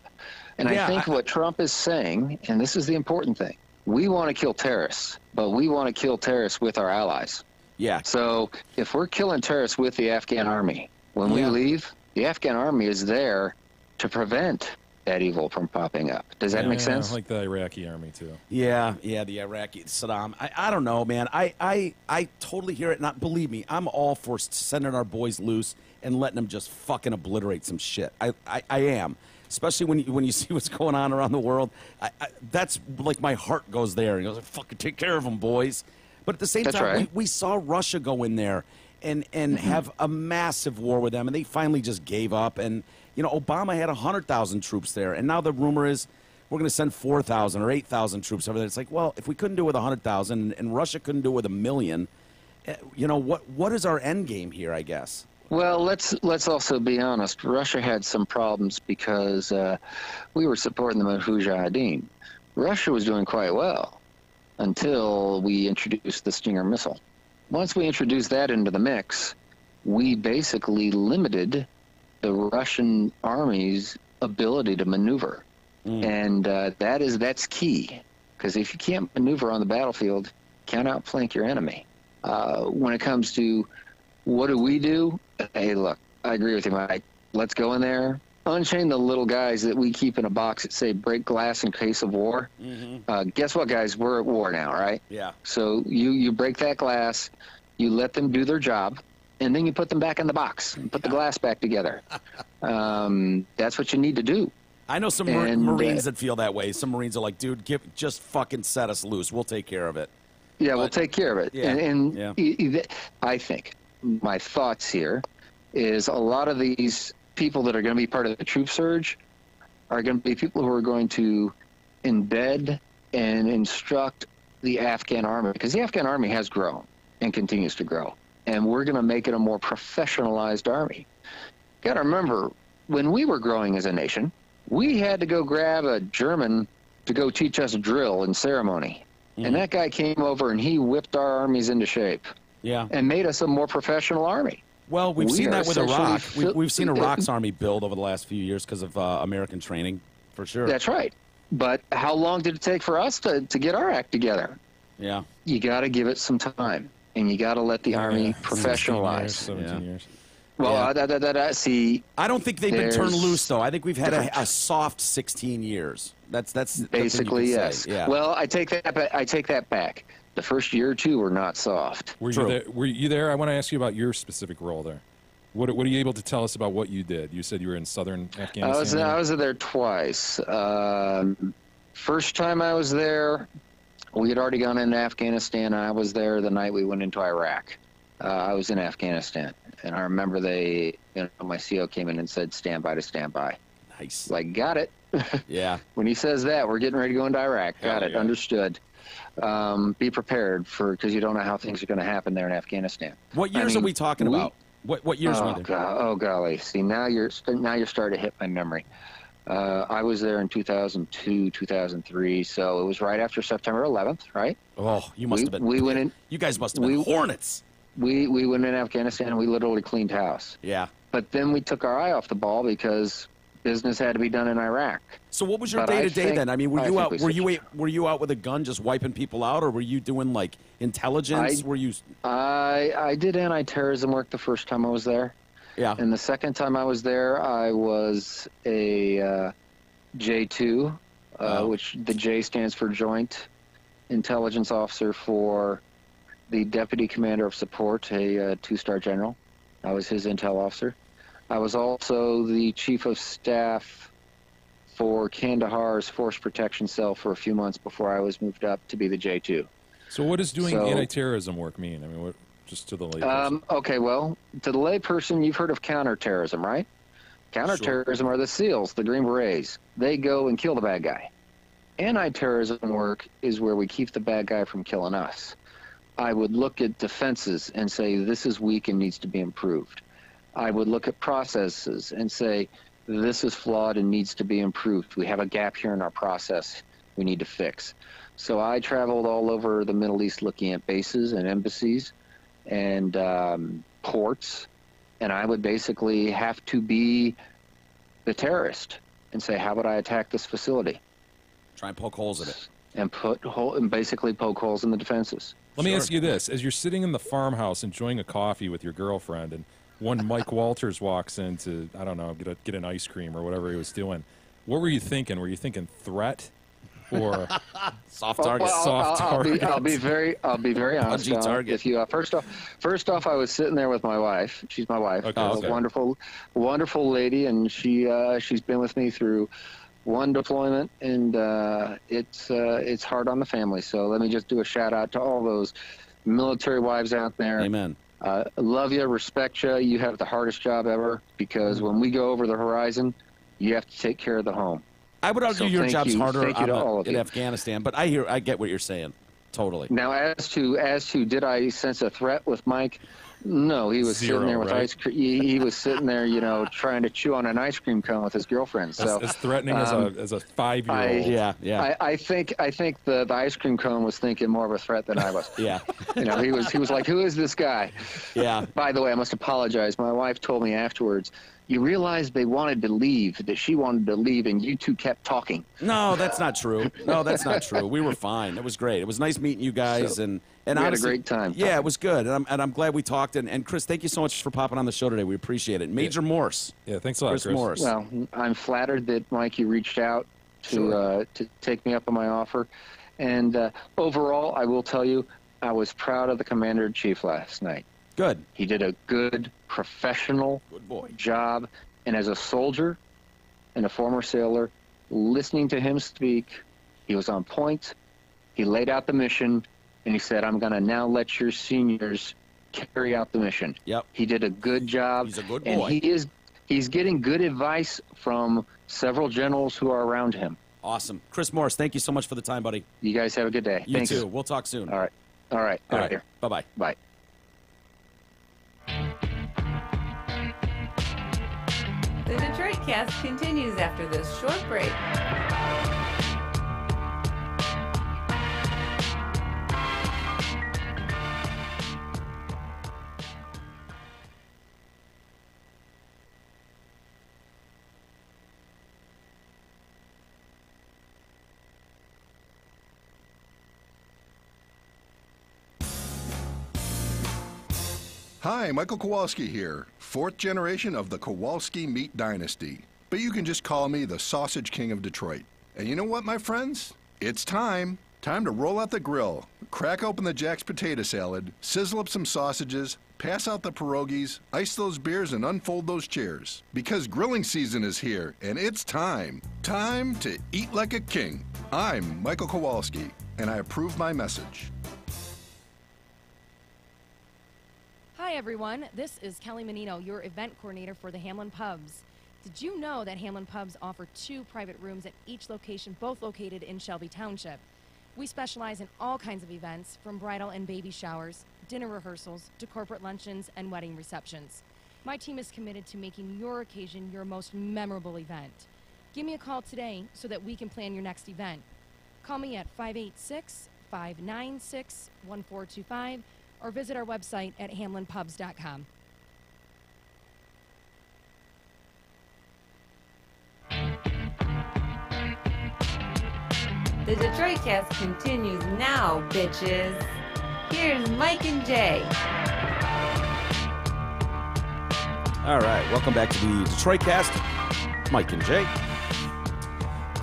And Yeah, I think what Trump is saying, and this is the important thing, we want to kill terrorists, but we want to kill terrorists with our allies. Yeah. So if we're killing terrorists with the Afghan army, when we leave, the Afghan army is there to prevent that evil from popping up. Does that make sense? Like the Iraqi army too. Yeah, the Iraqi Saddam. I don't know, man. I totally hear it. Not believe me, I'm all for sending our boys loose and letting them just fucking obliterate some shit. I am, especially when you see what's going on around the world. That's like my heart goes there and goes, fucking take care of them, boys. But at the same time, right. we saw Russia go in there and have a massive war with them, and they finally just gave up. And Obama had 100,000 troops there, and now the rumor is we're going to send 4,000 or 8,000 troops over there. It's like, well, if we couldn't do it with 100,000 and Russia couldn't do it with 1 million, what is our end game here? I guess. Well, let's also be honest. Russia had some problems because we were supporting the Mujahideen. Russia was doing quite well until we introduced the Stinger missile. Once we introduced that into the mix, we basically limited the Russian army's ability to maneuver. And that's key, because if you can't maneuver on the battlefield, you can't outflank your enemy. When it comes to what do we do, hey, look, I agree with you, Mike. Let's go in there, unchain the little guys that we keep in a box that say break glass in case of war. Guess what, guys? We're at war now, right? Yeah. So you break that glass, you let them do their job, and then you put them back in the box and put the glass back together. That's what you need to do. I know some Marines that feel that way. Some Marines are like, dude, just fucking set us loose. We'll take care of it. Yeah, we'll take care of it. Yeah, I think my thoughts here is a lot of these people that are going to be part of the troop surge are going to be people who are going to embed and instruct the Afghan army, because the Afghan army has grown and continues to grow, and we're going to make it a more professionalized army. Got to remember, when we were growing as a nation, we had to go grab a German to go teach us drill and ceremony. And that guy came over and he whipped our armies into shape. Yeah. And made us a more professional army. Well, we've seen that with Iraq. essentially We've seen Iraq's army build over the last few years because of American training, for sure. That's right. But how long did it take for us to get our act together? Yeah. You got to give it some time, and you got to let the army 16 professionalize. years, 17 years. Well, see. I don't think they've been turned There's loose, though. I think we've had a soft 16 years. That's Basically, yes. Yeah. Well, I take that back. The first year or two were not soft. Were you there? I want to ask you about your specific role there. What are you able to tell us about what you did? You said you were in southern Afghanistan. I was there twice. First time I was there, we had already gone into Afghanistan. I was there the night we went into Iraq. I was in Afghanistan, and I remember my CO came in and said, "Stand by to stand by." Nice. Like, got it. Yeah. When he says that, we're getting ready to go into Iraq. Got it. Yeah. Understood. Be prepared because you don't know how things are going to happen there in Afghanistan. What years are we talking about? What years were there? Oh golly! See, now you're starting to hit my memory. I was there in 2002, 2003, so it was right after September 11th, right? Oh, you must have been. We went in. You guys must have been hornets. We went in Afghanistan and we literally cleaned house. Yeah. But then we took our eye off the ball because business had to be done in Iraq. So what was your But I day to day think- then? I mean, I think were you out with a gun just wiping people out, or were you doing like intelligence? I did anti-terrorism work the first time I was there. Yeah. And the second time I was there, I was a J2, which the J stands for Joint Intelligence Officer for the Deputy Commander of Support, a two-star general. I was his intel officer. I was also the Chief of Staff for Kandahar's Force Protection Cell for a few months before I was moved up to be the J2. So what does doing anti-terrorism work mean? I mean, just to the layperson. Okay, well, to the layperson, you've heard of counterterrorism, right? Counterterrorism are the SEALs, the Green Berets. They go and kill the bad guy. Anti-terrorism work is where we keep the bad guy from killing us. I would look at defenses and say, this is weak and needs to be improved. I would look at processes and say, this is flawed and needs to be improved. We have a gap here in our process we need to fix. So I traveled all over the Middle East looking at bases and embassies and ports, and I would basically have to be the terrorist and say, how would I attack this facility? Try and poke holes in it. And basically poke holes in the defenses. Let me ask you this. As you're sitting in the farmhouse enjoying a coffee with your girlfriend and one Mike Walters walks in to, I don't know, get an ice cream or whatever he was doing, what were you thinking? Were you thinking threat or soft target? Soft target. I'll be very honest. Punchy target. If you first off, I was sitting there with my wife. She's my wife. Okay, A wonderful lady, and she's been with me through one deployment, and it's hard on the family. So let me just do a shout out to all those military wives out there. Amen. Love you, respect you. You have the hardest job ever, because when we go over the horizon, you have to take care of the home. I would argue your job's harder in you. Afghanistan, but I get what you're saying. Totally. Now, as to did I sense a threat with Mike? No, he was Zero, sitting there with right? ice cream. He was sitting there, trying to chew on an ice cream cone with his girlfriend. So As threatening as a 5-year-old. Yeah, yeah. I think the ice cream cone was thinking more of a threat than I was. Yeah. He was like, "Who is this guy?" Yeah. By the way, I must apologize. My wife told me afterwards, "You realized they wanted to leave, that she wanted to leave, and you two kept talking." No, that's not true. No, that's not true. We were fine. It was great. It was nice meeting you guys, So, and we had a honestly, great time. Yeah, it was good, and I'm glad we talked. And Chris, thank you so much for popping on the show today. We appreciate it. Major Morse. Yeah, thanks a lot, Chris Chris. Morse. Well, I'm flattered that, Mike, you reached out to take me up on my offer. And overall, I will tell you, I was proud of the Commander-in-Chief last night. Good. He did a good, professional Good boy. job. And as a soldier and a former sailor, listening to him speak, he was on point. He laid out the mission, and he said, "I'm going to now let your seniors carry out the mission." Yep. He did a good job. He's a good And boy. he's getting good advice from several generals who are around him. Awesome. Chris Morse, thank you so much for the time, buddy. You guys have a good day. You Thanks. too. We'll talk soon. All right. All right. All Out right. here. Bye-bye. Bye. The Detroit Cast continues after this short break. Hi, Michael Kowalski here, fourth generation of the Kowalski meat dynasty. But you can just call me the Sausage King of Detroit. And you know what, my friends? It's time. Time to roll out the grill, crack open the Jack's potato salad, sizzle up some sausages, pass out the pierogies, ice those beers, and unfold those chairs. Because grilling season is here, and it's time. Time to eat like a king. I'm Michael Kowalski, and I approve my message. Hi everyone, this is Kelly Menino, your event coordinator for the Hamlin Pubs. Did you know that Hamlin Pubs offer 2 private rooms at each location, both located in Shelby Township? We specialize in all kinds of events, from bridal and baby showers, dinner rehearsals, to corporate luncheons and wedding receptions. My team is committed to making your occasion your most memorable event. Give me a call today so that we can plan your next event. Call me at 586-596-1425 or visit our website at hamlinpubs.com. The Detroit Cast continues now, bitches. Here's Mike and Jay. All right, welcome back to the Detroit Cast. Mike and Jay.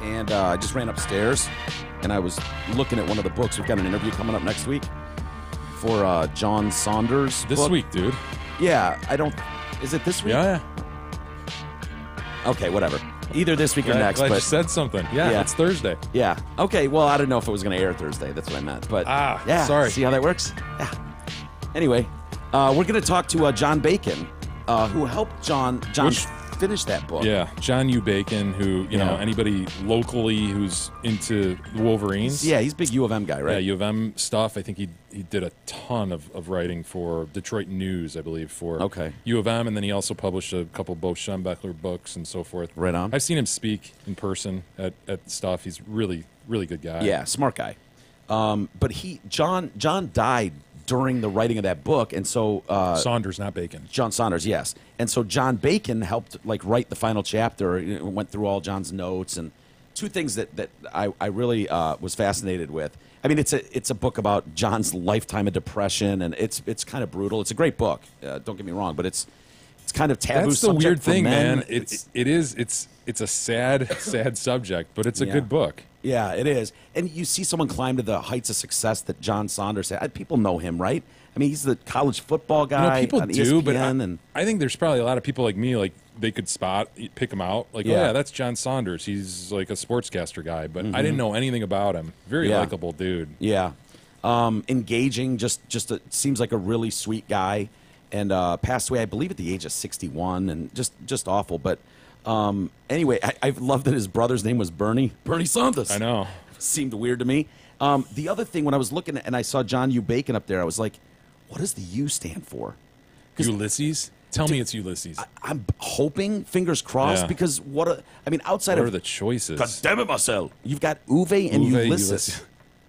And I just ran upstairs, and I was looking at one of the books. We've got an interview coming up next week for John Saunders' This book. week, dude. Yeah, I don't... Is it this week? Yeah. Okay, whatever. Either this week or next. Glad but you said something. Yeah, Yeah. it's Thursday. Yeah. Okay, well, I didn't know if it was going to air Thursday. That's what I meant. But yeah, sorry. See how that works? Yeah. Anyway, we're going to talk to John Bacon, who helped John finish that book. Yeah, John U. Bacon, who, you know, Yeah. anybody locally who's into the Wolverines. Yeah, he's a big U of M guy, right? Yeah, U of M stuff. I think he did a ton of writing for Detroit News, I believe, for Okay. U of M, and then he also published a couple Bo Schembechler books and so forth. Right on. I've seen him speak in person at stuff. He's really, really good guy. Yeah, smart guy. But John died during the writing of that book, and so Saunders, not Bacon. John Saunders, yes. And so John Bacon helped write the final chapter. Went through all John's notes, and 2 things that I really was fascinated with. I mean, it's a book about John's lifetime of depression, and it's kind of brutal. It's a great book. Don't get me wrong, but it's kind of taboo. That's the subject weird for thing, men. man. It's a sad subject, but it's a Yeah. good book. Yeah, it is. And you see someone climb to the heights of success that John Saunders had. People know him, right? I mean, he's the college football guy. People on do, ESPN, but and I think there's probably a lot of people like me, like they could pick him out. Like, oh Yeah. yeah, that's John Saunders. He's like a sportscaster guy, but I didn't know anything about him. Very Yeah. likable dude. yeah, engaging. Just seems like a really sweet guy, and passed away, I believe, at the age of 61, and just awful. But anyway, I love that his brother's name was Bernie Saunders. I know. Seemed weird to me. The other thing, when I was looking and I saw John U. Bacon up there, I was like, what does the U stand for? Ulysses? Tell me it's Ulysses. I'm hoping, fingers crossed, Yeah. because outside What are of the choices? God damn it, Marcel, you've got Uwe and Uwe, Ulysses.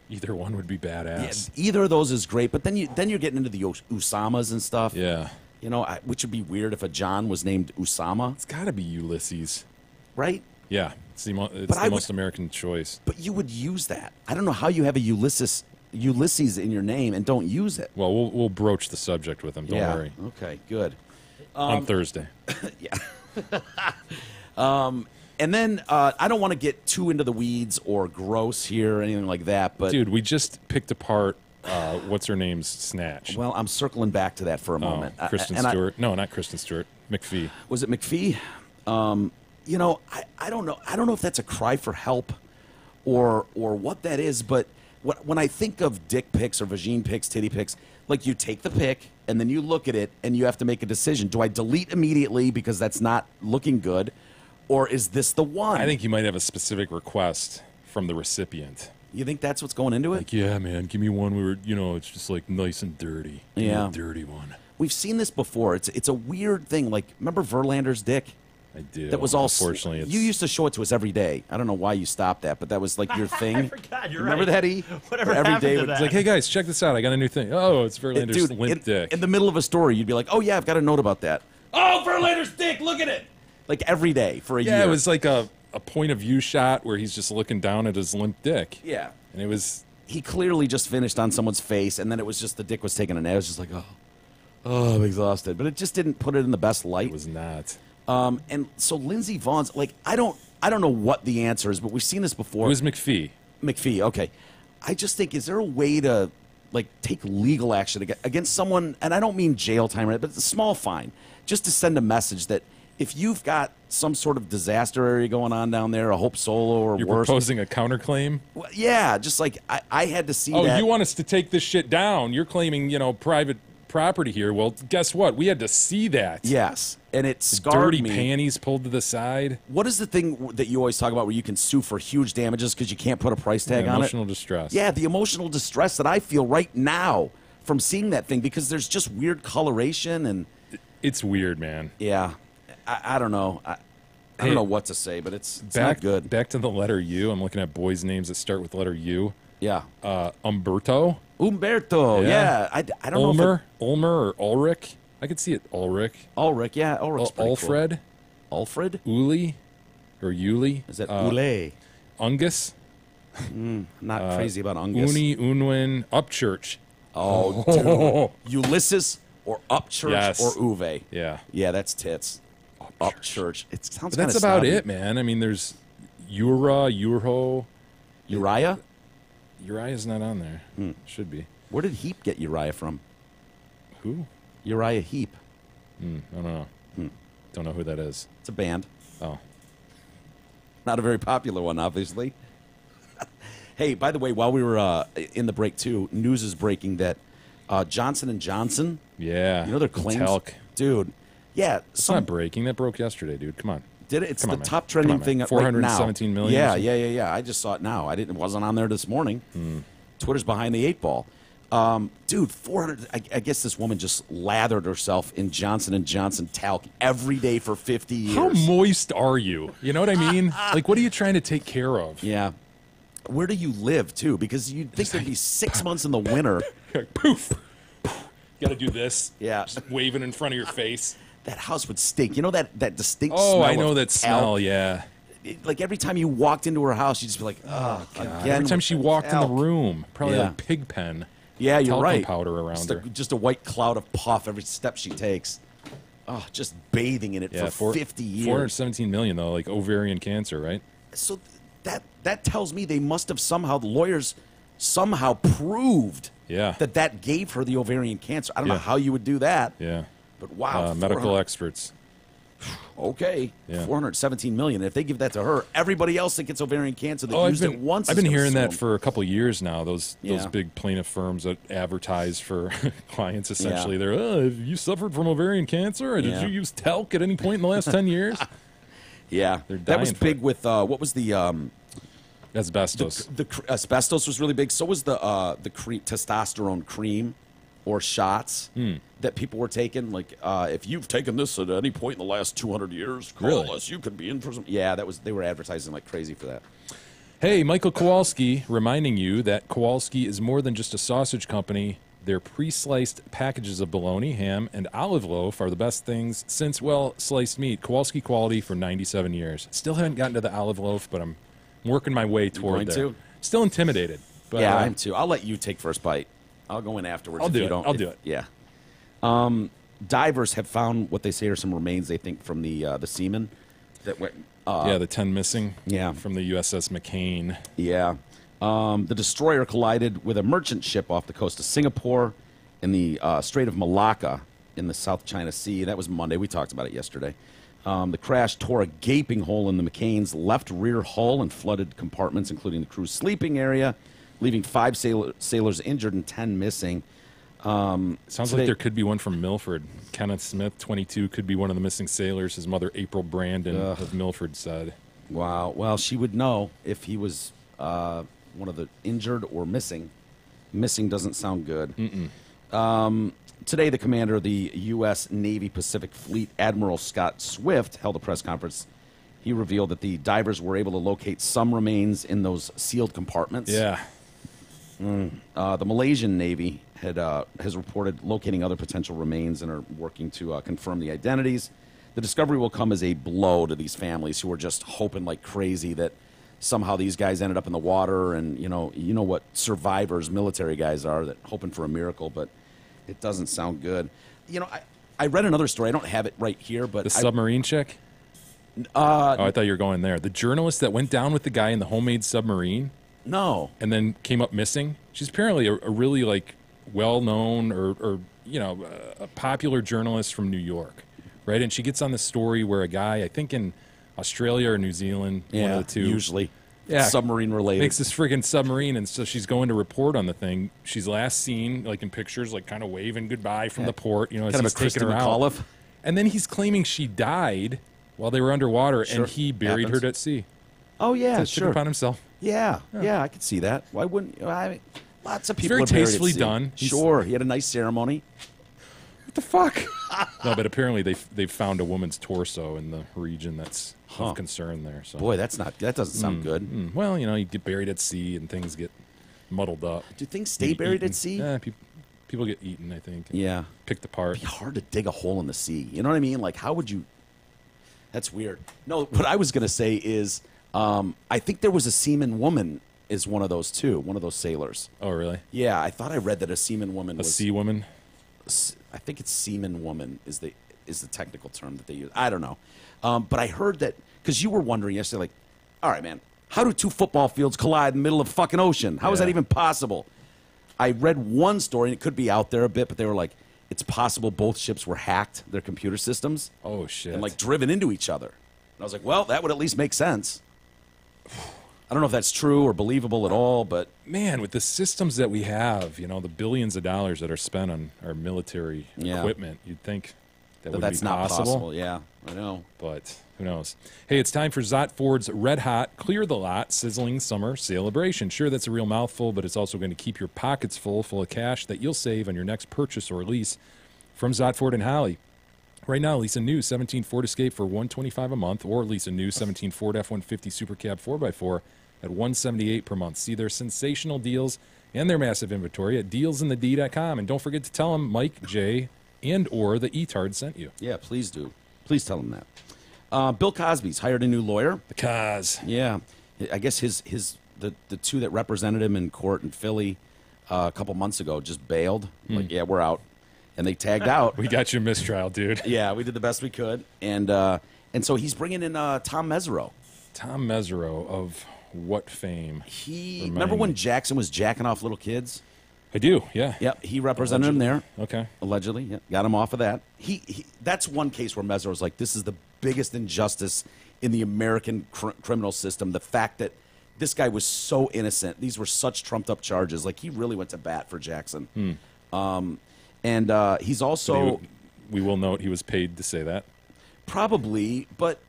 Either one would be Yeah, badass. either of those is great, but then you're getting into the Usamas and stuff. Yeah. You know, which would be weird if a John was named Usama, It's got to be Ulysses. right? Yeah. It's the But I most would- American choice. But you would use that. I don't know how you have a Ulysses in your name and don't use it. Well, we'll broach the subject with him. Don't yeah. worry. Okay. Good. On Thursday. And then I don't want to get too into the weeds or gross here or anything like that. But Dude, we just picked apart what's her name's Snatch. well, I'm circling back to that for a moment. Kristen And Stewart. No, not Kristen Stewart. McPhee. Was it McPhee? You know, I don't know. I don't know if that's a cry for help or what that is. But when I think of dick pics or vagine pics, titty pics, like you take the pic and then you look at it and you have to make a decision. Do I delete immediately because that's not looking good? Or is this the one? I think you might have a specific request from the recipient. You think that's what's going into it? Like, yeah, man, give me one where, it's just like nice and dirty. Give me Yeah. a dirty one. We've seen this before. It's a weird thing. Like, remember Verlander's dick? I do. That was all. Unfortunately, it's... You used to show it to us every day. I don't know why you stopped that, but that was like your thing. I forgot. You're Remember right. that? E? Whatever Every happened day to would- that? It's like, hey, guys, check this out. I got a new thing. Oh, it's Verlander's Dude, limp dick. in the middle of a story, you'd be like, "Oh yeah, I've got a note about that." Oh, Verlander's dick! Look at it. Like every day for a year. Yeah, it was like a point of view shot where he's just looking down at his limp dick. Yeah. And it was... He clearly just finished on someone's face, and then it was just the dick was taking a nap. It was just like, oh, I'm exhausted. But it just didn't put it in the best light. It was not. And so Lindsey Vaughn's like, I don't know what the answer is, but we've seen this before. It was McPhee. McPhee, okay. I just think, is there a way to like take legal action against someone? And I don't mean jail time, but it's a small fine, just to send a message that if you've got some sort of disaster area going on down there, a Hope Solo or You're worse, proposing a counterclaim? well, yeah, just like I had to see Oh, that. you want us to take this shit down? You're claiming, private property here. Well, guess what? We had to see that. Yes, and it scarred Dirty me. panties pulled to the side. What is the thing that you always talk about where you can sue for huge damages because you can't put a price tag on it? Emotional distress. Yeah, the emotional distress that I feel right now from seeing that thing because there's just weird coloration and It's weird, man. yeah, I don't know. I Hey, don't know what to say, but it's not good. Back to the letter U. I'm looking at boys' names that start with letter U. Yeah, Umberto. Umberto. Yeah, I don't know. Ulmer. Ulmer or Ulrich. I could see it. Ulrich. Ulrich. Yeah, Ulrich's pretty Alfred. Cool. Alfred. Uli. Or Yuli. Is that Ule? Ungus. I'm not crazy about Ungus. Uni. Unwin. Upchurch. Oh, dude. Ulysses or Upchurch Yes. or Uwe. Yeah. Yeah, that's tits. Upchurch. It sounds But that's kinda about snobby. it, man. I mean, there's Urho. Uriah? Uriah's not on there. Should be. Where did Heap get Uriah from? Who? Uriah Heep. I don't know. Don't know who that is. It's a band. Oh. Not a very popular one, obviously. Hey, by the way, while we were in the break, too, news is breaking that Johnson & Johnson, Yeah. you know their the claims? talc. Dude, yeah. It's not breaking. That broke yesterday, dude. Come on. Did it? It's Come the on, man. top Come trending on, man. thing right now. 417 million or Yeah, something? yeah. I just saw it now. It wasn't on there this morning. Twitter's behind the 8 ball. Dude, 400. I guess this woman just lathered herself in Johnson & Johnson talc every day for 50 years. How moist are you? You know what I mean? Like, what are you trying to take care of? Yeah. Where do you live, too? Because you'd think there'd be 6 months in the winter. Poof. Got to do this. Yeah. Just waving in front of your face. That house would stink. You know that distinct Oh, smell I know of that talc? smell, yeah. Like every time you walked into her house, you'd just be like, oh, again. Every time with she the walked in the talc. room, probably Yeah. like pig pen. Yeah, you're talcum right. powder around just her. just a white cloud of puff every step she takes. Oh, just bathing in it Yeah, for 50 years. 417 million, though, like ovarian cancer, right? So that tells me they must have somehow, the lawyers somehow proved Yeah. that gave her the ovarian cancer. I don't know Yeah. how you would do that. Yeah. But wow. Medical 400 experts. Okay. Yeah. 417 million. If they give that to her, everybody else that gets ovarian cancer that Oh, used it once I've is been gonna hearing sue that them. for a couple of years now. Those Yeah. big plaintiff firms that advertise for clients, essentially, Yeah. they're, have you suffered from ovarian cancer? Or did Yeah. you use talc at any point in the last 10 years? Yeah. They're That was dying for big it. with, what was the Asbestos. asbestos was really big. So was the testosterone cream. or shots that people were taking. Like, if you've taken this at any point in the last 200 years, call Really? us. You could be in for some. Yeah, they were advertising like crazy for that. Hey, Michael Kowalski reminding you that Kowalski is more than just a sausage company. Their pre-sliced packages of bologna, ham, and olive loaf are the best things since, well, sliced meat. Kowalski quality for 97 years. Still haven't gotten to the olive loaf, but I'm working my way toward going there. to? Still intimidated. But, Yeah, I am too. I'll let you take first bite. I'll go in afterwards. I'll if do you it. don't. I'll do it. Yeah. Divers have found what they say are some remains. They think from the seamen that went. yeah, the 10 missing Yeah. from the USS McCain. Yeah. The destroyer collided with a merchant ship off the coast of Singapore in the Strait of Malacca in the South China Sea. That was Monday. We talked about it yesterday. The crash tore a gaping hole in the McCain's left rear hull and flooded compartments, including the crew's sleeping area, leaving 5 sailors injured and 10 missing. Sounds Today- like there could be one from Milford. Kenneth Smith, 22, could be one of the missing sailors. His mother, April Brandon of Milford, said. Wow. Well, she would know if he was one of the injured or missing. Missing doesn't sound good. Today, the commander of the U.S. Navy Pacific Fleet, Admiral Scott Swift, held a press conference. He revealed that the divers were able to locate some remains in those sealed compartments. Yeah. The Malaysian Navy has reported locating other potential remains and are working to confirm the identities. The discovery will come as a blow to these families who are just hoping like crazy that somehow these guys ended up in the water, and you know what survivors, military guys are, that hoping for a miracle, but it doesn't sound good. You know, I read another story. I don't have it right here, but The submarine chick? Oh, I thought you were going there. The journalist that went down with the guy in the homemade submarine no. and then came up missing. She's apparently a really like well-known or a popular journalist from New York, right? And she gets on the story where a guy, I think in Australia or New Zealand, one of the two, usually Yeah. submarine related. makes this friggin' submarine, and so she's going to report on the thing. She's last seen, like in pictures, like kind of waving goodbye from the port, as kind of he's a Christy taking her out. McAuliffe. And then he's claiming she died while they were underwater, Sure. and he buried Happens. her at sea. Oh yeah, Took sure. upon himself. Yeah, I could see that. Why wouldn't I mean, lots of people very are buried at tastefully sea. done. He's- Sure, he had a nice ceremony. What the fuck? No, but apparently they've found a woman's torso in the region that's of concern there. So Boy, that doesn't sound good. well, you get buried at sea and things get muddled up. Do things stay Maybe buried eaten. at sea? Yeah, people get eaten, I think. Yeah. Picked apart. It'd be hard to dig a hole in the sea. You know what I mean? Like, how would you? That's weird. No, what I was gonna say is, I think there was a seaman woman is one of those too, one of those sailors. Oh, really? Yeah, I thought I read that a seaman woman A was. sea woman? I think it's seaman woman is the technical term that they use. I don't know, but I heard that because you were wondering yesterday, like, all right, man, how do 2 football fields collide in the middle of the fucking ocean? How is that Yeah. even possible? I read one story, and it could be out there a bit, but they were like, it's possible both ships were hacked, their computer systems, Oh, shit. and like driven into each other. And I was like, well, that would at least make sense. I don't know if that's true or believable at all, but Man, with the systems that we have, the billions of dollars that are spent on our military Yeah. equipment, you'd think that would that's be not possible. possible. Yeah, I know. But who knows? Hey, it's time for Zott Ford's Red Hot Clear the Lot Sizzling Summer Celebration. Sure, that's a real mouthful, but it's also going to keep your pockets full of cash that you'll save on your next purchase or lease from Zott Ford and Holly. Right now, lease a new 17 Ford Escape for $125 a month, or lease a new 17 Ford F-150 Super Cab 4x4 at $178 per month. See their sensational deals and their massive inventory at dealsinthed.com. And don't forget to tell them Mike, Jay, and or the E-Tard sent you. Yeah, please do. Please tell them that. Bill Cosby's hired a new lawyer. The Cos. Yeah, I guess the 2 that represented him in court in Philly a couple months ago just bailed. Like, yeah, we're out, and they tagged out. We got your mistrial, dude. Yeah, we did the best we could, and so he's bringing in Tom Mesereau. Tom Mesereau of what fame? Remember when Jackson was jacking off little kids? I do, yeah. Yep, he represented him there. Okay. Allegedly, yeah, got him off of that. He that's one case where Mesereau was like, this is the biggest injustice in the American criminal system. The fact that this guy was so innocent. These were such trumped up charges. Like, he really went to bat for Jackson. And he's also we will note he was paid to say that. probably, but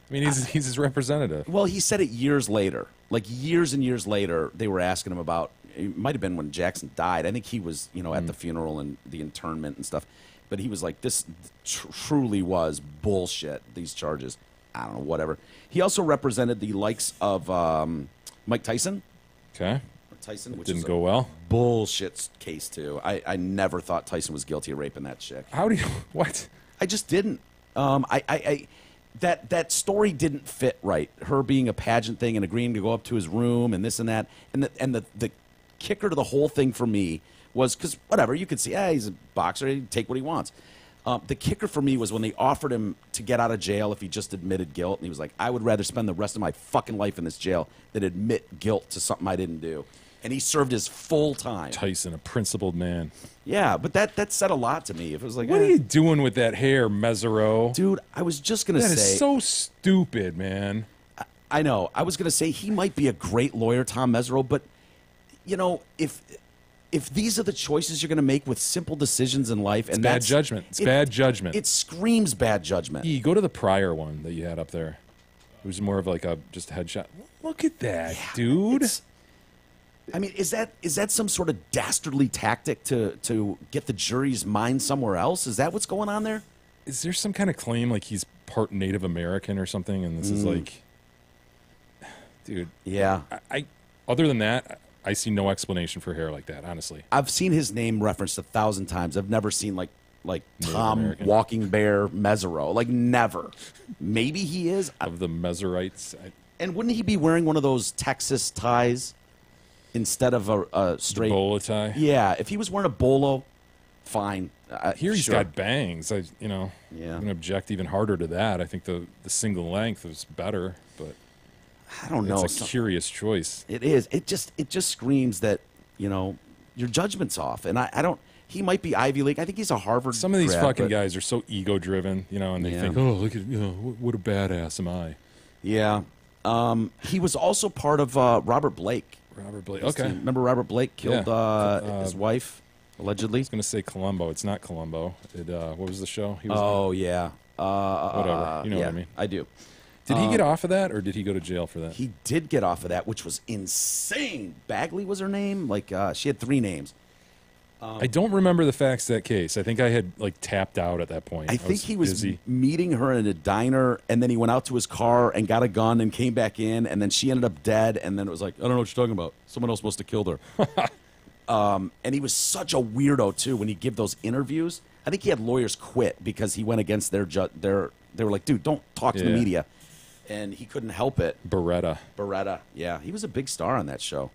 I mean, he's his representative. well, he said it years later. Like, years and years later, they were asking him about, it might have been when Jackson died. I think he was, at the funeral and the internment and stuff. But he was like, this truly was bullshit, these charges. I don't know, whatever. He also represented the likes of Mike Tyson. Okay. Tyson, which didn't go well. Bullshit case, too. I never thought Tyson was guilty of raping that chick. How do you, what? I just didn't. That story didn't fit right. Her being a pageant thing and agreeing to go up to his room and this and that. And the kicker to the whole thing for me was, because whatever, you could see, he's a boxer, he'd take what he wants. The kicker for me was when they offered him to get out of jail if he just admitted guilt. And he was like, I would rather spend the rest of my fucking life in this jail than admit guilt to something I didn't do. And he served his full time. Tyson, a principled man. Yeah, but that said a lot to me. If it was like, what are you doing with that hair, Mesereau? Dude, I was just going to say. That is so stupid, man. I know. I was going to say he might be a great lawyer, Tom Mesereau, but, if these are the choices you're going to make with simple decisions in life, and bad judgment. It's bad judgment. It screams bad judgment. Go to the prior one that you had up there. It was more of like just a headshot. Look at that, dude. I mean, is that some sort of dastardly tactic to get the jury's mind somewhere else? Is that what's going on there? Is there some kind of claim like he's part Native American or something? And this is like, dude. Yeah. I other than that, I see no explanation for hair like that. Honestly, I've seen his name referenced 1,000 times. I've never seen like Tom American. Walking Bear Mesereau. Like never. Maybe he is of the Meserites. And wouldn't he be wearing one of those Texas ties instead of a straight bolo tie? Yeah, if he was wearing a bolo, fine. Here he's sure. got bangs. I'm going to object even harder to that. I think the single length is better, but I don't know. It's a curious choice. It is. It just screams that your judgment's off, and I don't. He might be Ivy League. I think he's a Harvard. Some of these grad, fucking guys are so ego driven, and they think, oh, look at what a badass am I. Yeah. He was also part of Robert Blake. Robert Blake. Okay. Remember Robert Blake killed his wife, allegedly? I was going to say Columbo. It's not Columbo. What was the show? He was yeah. Whatever. You know what I mean. I do. Did he get off of that, or did he go to jail for that? He did get off of that, which was insane. Bagley was her name. Like, she had 3 names. I don't remember the facts of that case. I think I had tapped out at that point. I think he was busy. meeting her in a diner, and then he went out to his car and got a gun and came back in, and then she ended up dead, and then it was like, I don't know what you're talking about. Someone else must have killed her. And he was such a weirdo, too, when he gave those interviews. I think he had lawyers quit because he went against they were like, dude, don't talk to the media. And he couldn't help it. Beretta. Yeah. He was a big star on that show.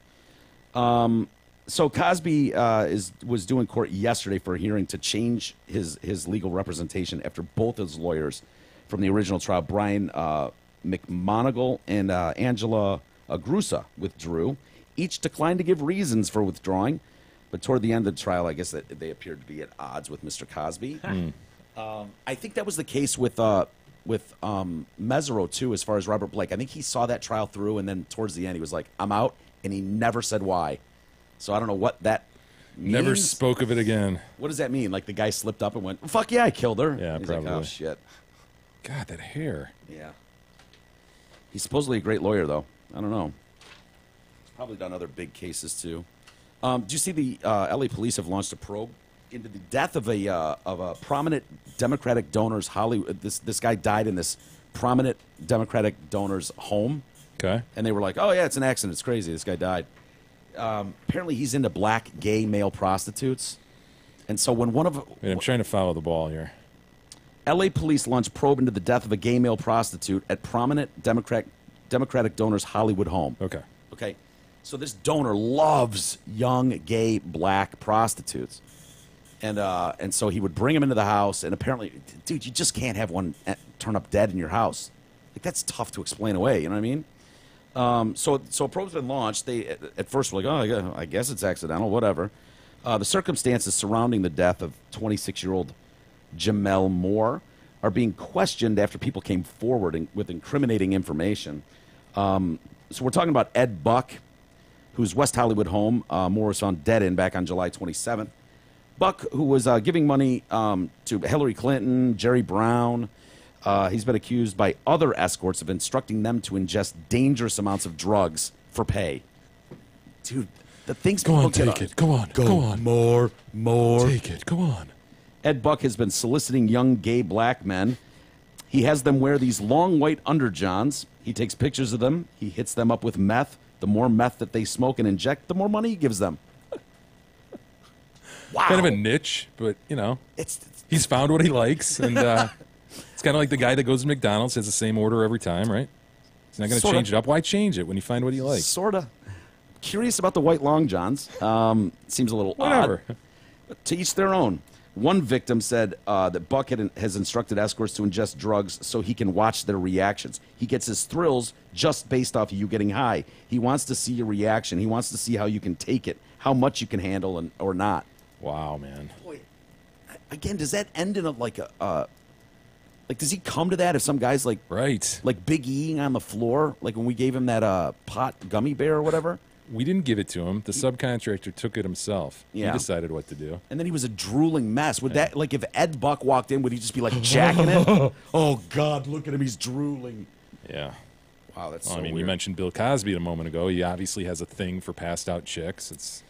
So Cosby was due in court yesterday for a hearing to change his legal representation after both his lawyers from the original trial, Brian McMonigal and Angela Grusa, withdrew. Each declined to give reasons for withdrawing, but toward the end of the trial, I guess that they appeared to be at odds with Mr. Cosby. I think that was the case with Mesereau, too, as far as Robert Blake. I think he saw that trial through, and then towards the end, he was like, I'm out, and he never said why. So I don't know what that means. Never spoke of it again. What does that mean? Like the guy slipped up and went, fuck yeah, I killed her. Yeah, He's probably. Like, oh, shit. God, that hair. Yeah. He's supposedly a great lawyer, though. I don't know. He's probably done other big cases, too. Do you see the LA police have launched a probe into the death of a prominent Democratic donor's Hollywood. This guy died in this prominent Democratic donor's home. Okay. And they were like, oh, yeah, it's an accident. It's crazy. This guy died. Apparently, he's into black gay male prostitutes. And so when one of... Wait, I'm trying to follow the ball here. L.A. police launched probe into the death of a gay male prostitute at prominent Democratic donor's Hollywood home. Okay. Okay. So this donor loves young, gay, black prostitutes. And so he would bring them into the house, and apparently, dude, you just can't have one turn up dead in your house. Like, that's tough to explain away, you know what I mean? So a probe's been launched. They at first were like, oh, I guess it's accidental, whatever. The circumstances surrounding the death of 26-year-old Jamel Moore are being questioned after people came forward with incriminating information. So we're talking about Ed Buck, whose West Hollywood home Moore was found dead in back on July 27th. Buck, who was giving money to Hillary Clinton, Jerry Brown, he's been accused by other escorts of instructing them to ingest dangerous amounts of drugs for pay. Dude, the things Go people on, get take it. Go on. Go on. More. Take it. Go on. Ed Buck has been soliciting young gay black men. He has them wear these long white underjohns. He takes pictures of them. He hits them up with meth. The more meth that they smoke and inject, the more money he gives them. Wow. Kind of a niche, but, you know, It's he's found what he likes. And it's kind of like the guy that goes to McDonald's, has the same order every time, right? He's not going to Sorta. change it up. Why change it when you find what you like? sort of curious about the white long johns. Seems a little Whatever. odd. To each their own. One victim said that Buck has instructed escorts to ingest drugs so he can watch their reactions. He gets his thrills just based off of you getting high. He wants to see your reaction. He wants to see how you can take it, how much you can handle or not. Wow, man. Boy, again, does that end in like does he come to that if some guy's like Right. Big E on the floor, like when we gave him that pot gummy bear or whatever? We didn't give it to him. The subcontractor took it himself. Yeah. He decided what to do. And then he was a drooling mess. Would that, like, if Ed Buck walked in, would he just be like jacking it? Oh God, look at him, he's drooling. Yeah. Wow, that's Well, so I mean, weird. you mentioned Bill Cosby a moment ago. He obviously has a thing for passed out chicks. It's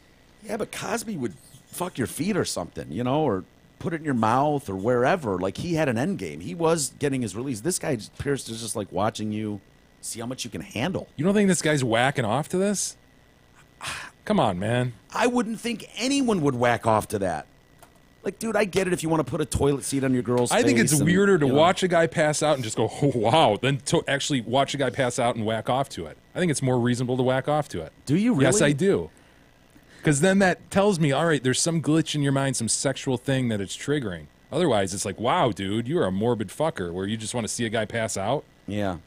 Yeah, but Cosby would fuck your feet or something, you know, or put it in your mouth or wherever. Like, he had an end game. He was getting his release. This guy appears to just like watching you see how much you can handle. You don't think this guy's whacking off to this? Come on, man. I wouldn't think anyone would whack off to that. Like, dude, I get it if you want to put a toilet seat on your girl's I think face it's and, weirder to you know. watch a guy pass out and just go, oh, wow, than to actually watch a guy pass out and whack off to it. I think it's more reasonable to whack off to it. Do you really? Yes, I do. Because then that tells me, all right, there's some glitch in your mind, some sexual thing that it's triggering. Otherwise, it's like, wow, dude, you're a morbid fucker where you just want to see a guy pass out. Yeah.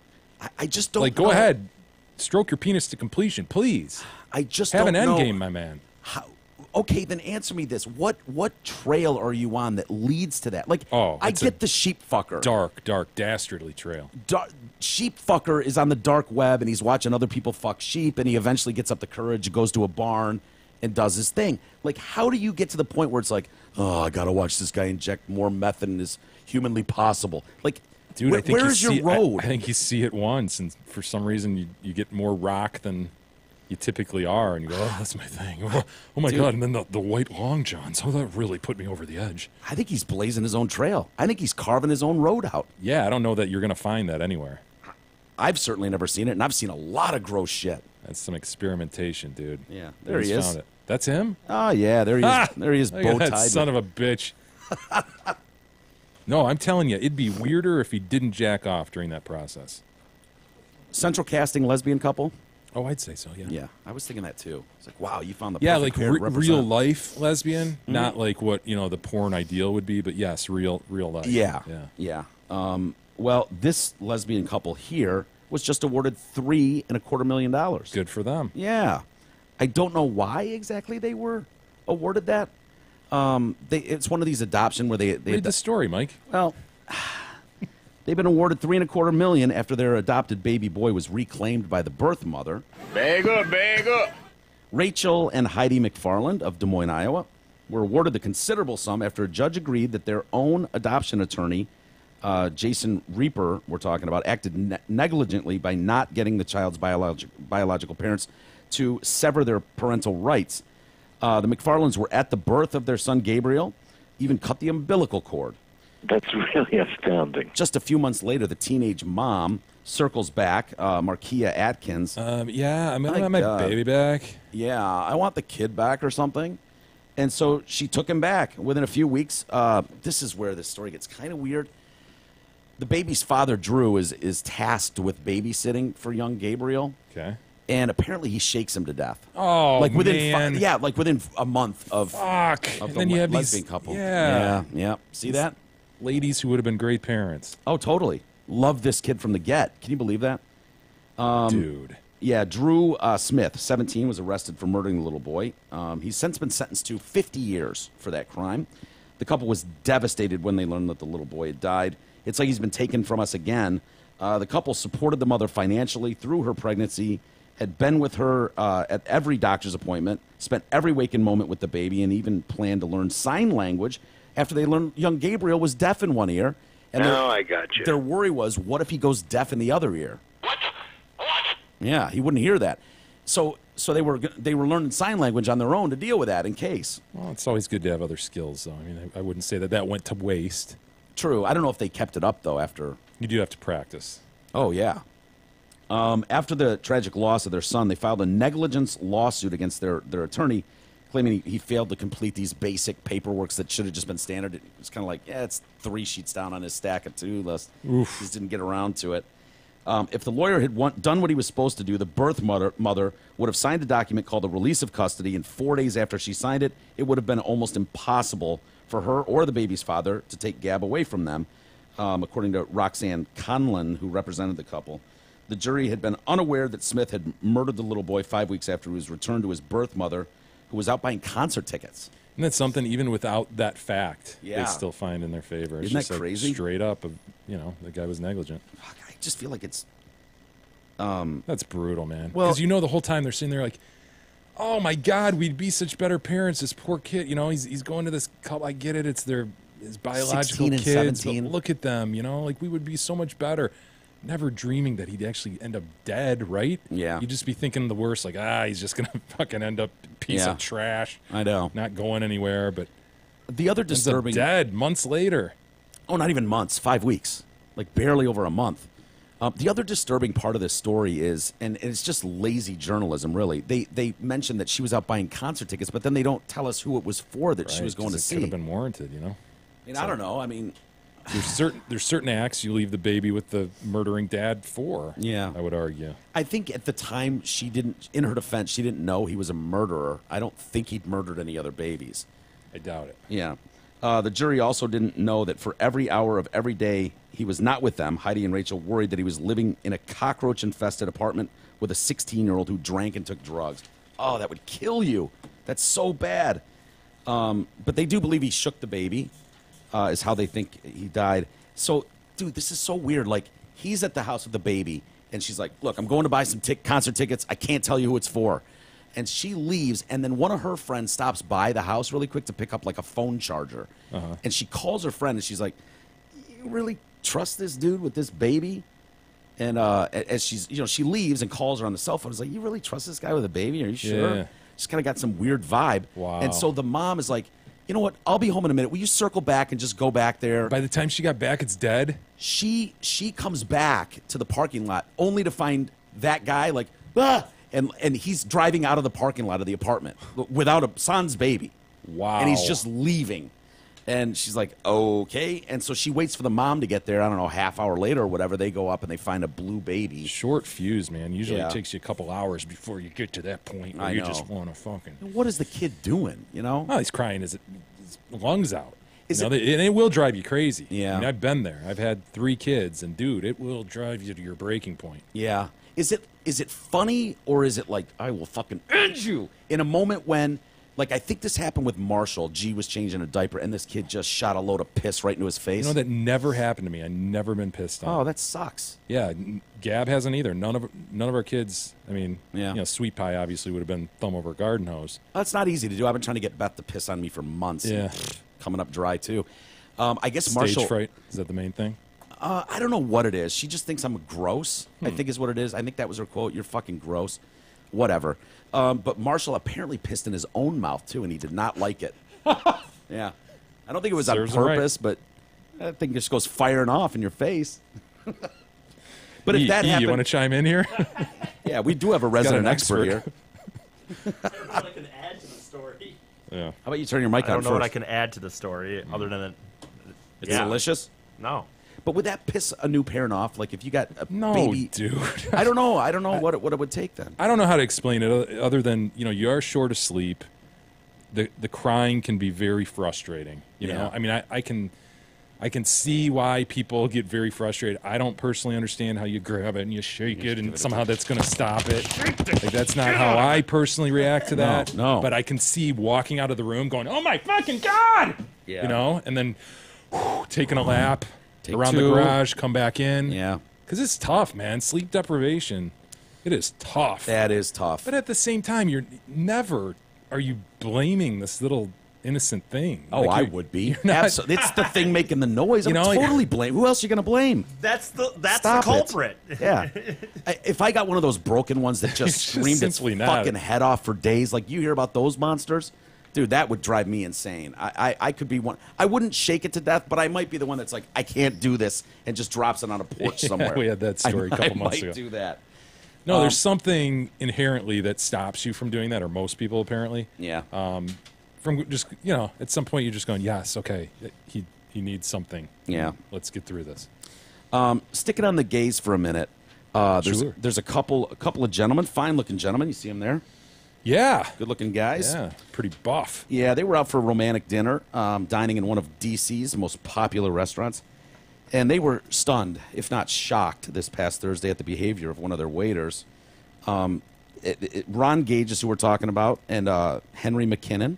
I just don't Like, know. go ahead. Stroke your penis to completion, please. I just Have don't an end know game, my man. How, okay, then answer me this. What trail are you on that leads to that? Like, Oh, I it's a get the sheep fucker. Dark, dastardly trail. Sheep fucker is on the dark web and he's watching other people fuck sheep and he eventually gets up the courage, goes to a barn and does his thing. Like, how do you get to the point where it's like, oh, I got to watch this guy inject more meth than is humanly possible? Like, Dude, I think where's you your see, road? I think you see it once, and for some reason you get more rock than you typically are, and you go, oh, that's my thing. Oh my Dude. God, and then the white long johns. Oh, that really put me over the edge. I think he's blazing his own trail. I think he's carving his own road out. Yeah, I don't know that you're going to find that anywhere. I've certainly never seen it, and I've seen a lot of gross shit. That's some experimentation, dude. Yeah, there he He's is. found it. That's him? Oh, yeah, there he is. Ah! There he is, Look at bow that tied. son of a bitch. No, I'm telling you, it'd be weirder if he didn't jack off during that process. Central casting lesbian couple? Oh, I'd say so, yeah. Yeah, I was thinking that too. It's like, wow, you found the Yeah, perfect like pair to represent. real life lesbian, Mm-hmm. not like what the porn ideal would be, but yes, real life. Yeah, yeah. yeah. Well, this lesbian couple here was just awarded $3.25 million. Good for them. Yeah, I don't know why exactly they were awarded that. It's one of these adoption where they Read the story, Mike. well, they've been awarded $3.25 million after their adopted baby boy was reclaimed by the birth mother. Bag up. Rachel and Heidi McFarland of Des Moines, Iowa, were awarded the considerable sum after a judge agreed that their own adoption attorney, Jason Reaper, we're talking about, acted negligently by not getting the child's biological parents to sever their parental rights. The McFarlands were at the birth of their son Gabriel, even cut the umbilical cord. That's really astounding. Just a few months later, the teenage mom circles back, Markia Atkins. Yeah, I'm My gonna have my God. baby back. Yeah, I want the kid back or something. And so she took him back. Within a few weeks, this is where this story gets kind of weird. The baby's father, Drew, is tasked with babysitting for young Gabriel. Okay. And apparently he shakes him to death. Oh, like within man. like within a month of Fuck. of And the then you have lesbian these couple. Yeah. Yeah. See that? Ladies who would have been great parents. Oh, totally. Love this kid from the get. Can you believe that? Dude. Yeah, Drew Smith, 17, was arrested for murdering the little boy. He's since been sentenced to 50 years for that crime. The couple was devastated when they learned that the little boy had died. It's like he's been taken from us again. The couple supported the mother financially through her pregnancy, had been with her at every doctor's appointment, spent every waking moment with the baby, and even planned to learn sign language after they learned young Gabriel was deaf in one ear. And I got you. their worry was, what if he goes deaf in the other ear? Yeah, he wouldn't hear that. So they were learning sign language on their own to deal with that in case. Well, it's always good to have other skills, though. I mean, I wouldn't say that went to waste. True. I don't know if they kept it up though after. You do have to practice. Oh yeah. After the tragic loss of their son, they filed a negligence lawsuit against their attorney, claiming he failed to complete these basic paperworks that should have just been standard. It was kind of like, yeah, it's 3 sheets down on his stack of to-do list. Oof. Just didn't get around to it. If the lawyer had done what he was supposed to do, the birth mother would have signed a document called the release of custody, and 4 days after she signed it, it would have been almost impossible for her or the baby's father to take Gab away from them, according to Roxanne Conlon, who represented the couple. The jury had been unaware that Smith had murdered the little boy 5 weeks after he was returned to his birth mother, who was out buying concert tickets. And that's something, even without that fact, Yeah. they still find in their favor. It's Isn't that just like crazy? straight up, the guy was negligent. Fuck, I just feel like it's... That's brutal, man. Well- Because the whole time they're sitting there like, oh my God, we'd be such better parents. This poor kid, he's going to this couple. I get it. It's his biological 16 and kids. 17. But look at them, like we would be so much better. Never dreaming that he'd actually end up dead, right? Yeah. You'd just be thinking the worst, like, he's just going to fucking end up a piece Yeah. of trash. I know. Not going anywhere, but The other ends up disturbing... dead months later. Oh, not even months, 5 weeks. Like barely over a month. The other disturbing part of this story is, and it's just lazy journalism, really. They mentioned that she was out buying concert tickets, but then they don't tell us who it was for that she Right, was going to 'cause it see. could have been warranted, I mean, I don't know. I mean, There's certain acts you leave the baby with the murdering dad for. Yeah. I would argue. I think at the time she didn't, in her defense, she didn't know he was a murderer. I don't think he'd murdered any other babies. I doubt it. Yeah. The jury also didn't know that for every hour of every day he was not with them, Heidi and Rachel worried that he was living in a cockroach-infested apartment with a 16-year-old who drank and took drugs. Oh, that would kill you. That's so bad. But they do believe he shook the baby, is how they think he died. So, dude, this is so weird. Like, he's at the house with the baby, and she's like, look, I'm going to buy some concert tickets. I can't tell you who it's for. And she leaves, and then one of her friends stops by the house really quick to pick up, like, a phone charger. And she calls her friend, and she's like, you really trust this dude with this baby? And as she's, she leaves and calls her on the cell phone. It's like, you really trust this guy with a baby? Are you sure? Yeah. She's kind of got some weird vibe. Wow. And so the mom is like, you know what? I'll be home in a minute. Will you circle back and just go back there? By the time she got back, it's dead. She comes back to the parking lot only to find that guy like, and he's driving out of the parking lot of the apartment without a son's baby. Wow. And he's just leaving. And she's like, okay. And so she waits for the mom to get there. I don't know, half hour later or whatever. They go up and they find a blue baby. Short fuse, man. Usually Yeah. it takes you a couple hours before you get to that point where I you know. just want to fucking. What is the kid doing, Oh, he's crying his lungs out. Is and it will drive you crazy. Yeah. I mean, I've been there. I've had 3 kids, and dude, it will drive you to your breaking point. Yeah. Is it funny or is it like, I will fucking end you in a moment when, like, I think this happened with Marshall. G was changing a diaper and this kid just shot a load of piss right into his face. That never happened to me. I never been pissed on. Oh, that sucks. Yeah, Gab hasn't either. None of our kids. I mean, Yeah. Sweet Pie obviously would have been thumb over garden hose. That's not easy to do. I've been trying to get Beth to piss on me for months. Yeah. Coming up dry, too. I guess Stage Marshall... fright, is that the main thing? I don't know what it is. She just thinks I'm gross, I think is what it is. I think that was her quote. You're fucking gross. Whatever. But Marshall apparently pissed in his own mouth, too, and he did not like it. Yeah. I don't think it was Serves on him right. purpose, but I think it just goes firing off in your face. But if that happened... you want to chime in here? Yeah, we do have a resident expert here. I don't know what I can add to the story. Yeah. How about you turn your mic I on don't know what I first? can add to the story other than that. It's delicious? No. But would that piss a new parent off? Like if you got a No, baby... dude. I don't know. I don't know what it would take then. I don't know how to explain it other than, you are short of sleep. The crying can be very frustrating. You know, I mean, I can see why people get very frustrated. I don't personally understand how you grab it and you shake it and somehow that's going to stop it. Like, that's not how I personally react to that. No. But I can see walking out of the room going, oh my fucking God! Yeah. And then taking a lap Take around 2. the garage, come back in. Yeah. Because it's tough, man. Sleep deprivation. It is tough. That is tough. But at the same time, you're never are you blaming this little innocent thing. Oh, Like, I you're- would be. you're not- It's the thing making the noise. I'm You know, totally blame. Who else are you going to blame? That's the Stop it. culprit. Yeah. If I got one of those broken ones that just It's just screamed its simply not. fucking head off for days, like you hear about those monsters, dude, that would drive me insane. I could be one. I wouldn't shake it to death, but I might be the one that's like, I can't do this, and just drops it on a porch Yeah, somewhere. we had that story a couple months I ago. might do that. No, there's something inherently that stops you from doing that, or most people apparently. Yeah. From just at some point you're just going, yes, okay, he needs something. Yeah. Let's get through this. Sticking on the gays for a minute. Sure. There's a couple of gentlemen, fine looking gentlemen. You see them there? Yeah. Good looking guys. Yeah. Pretty buff. Yeah, they were out for a romantic dinner, dining in one of DC's most popular restaurants. And they were stunned, if not shocked, this past Thursday at the behavior of one of their waiters. Ron Gage is who we're talking about, and Henry McKinnon,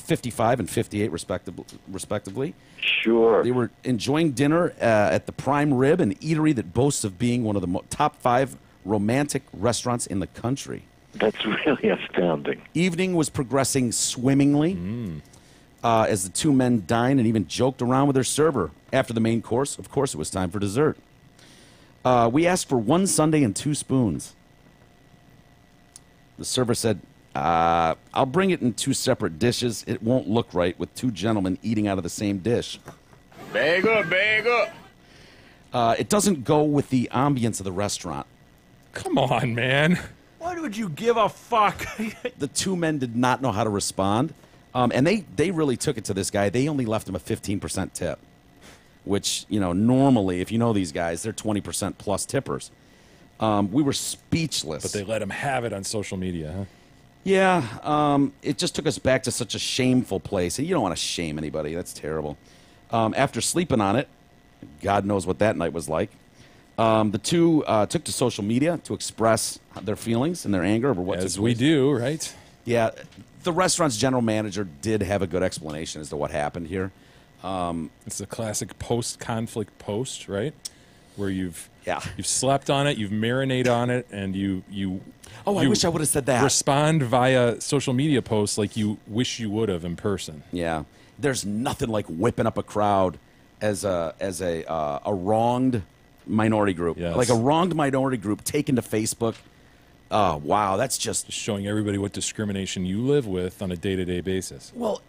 55 and 58 respectively. Sure. They were enjoying dinner at the Prime Rib, an eatery that boasts of being one of the top 5 romantic restaurants in the country. That's really astounding. Evening was progressing swimmingly as the two men dined and even joked around with their server. After the main course, of course, it was time for dessert. We asked for 1 sundae and 2 spoons. The server said, I'll bring it in 2 separate dishes. It won't look right with 2 gentlemen eating out of the same dish. Bag up, bag up. It doesn't go with the ambience of the restaurant. Come on, man. Why would you give a fuck? The 2 men did not know how to respond. And they really took it to this guy. They only left him a 15% tip, which, normally, if you know these guys, they're 20% plus tippers. We were speechless. But they let him have it on social media, huh? Yeah, it just took us back to such a shameful place. And you don't want to shame anybody. That's terrible. After sleeping on it, God knows what that night was like. The 2 took to social media to express their feelings and their anger over what As took we place. do, right? Yeah, the restaurant's general manager did have a good explanation as to what happened here. It's the classic post-conflict post, right? Where you've Yeah. slept on it, you've marinated on it, and you Oh, I wish I would have said that. respond via social media posts like you wish you would have in person. Yeah, there's nothing like whipping up a crowd as a wronged minority group, Yes. like a wronged minority group taken to Facebook. Oh wow, that's just Showing everybody what discrimination you live with on a day-to-day basis. well.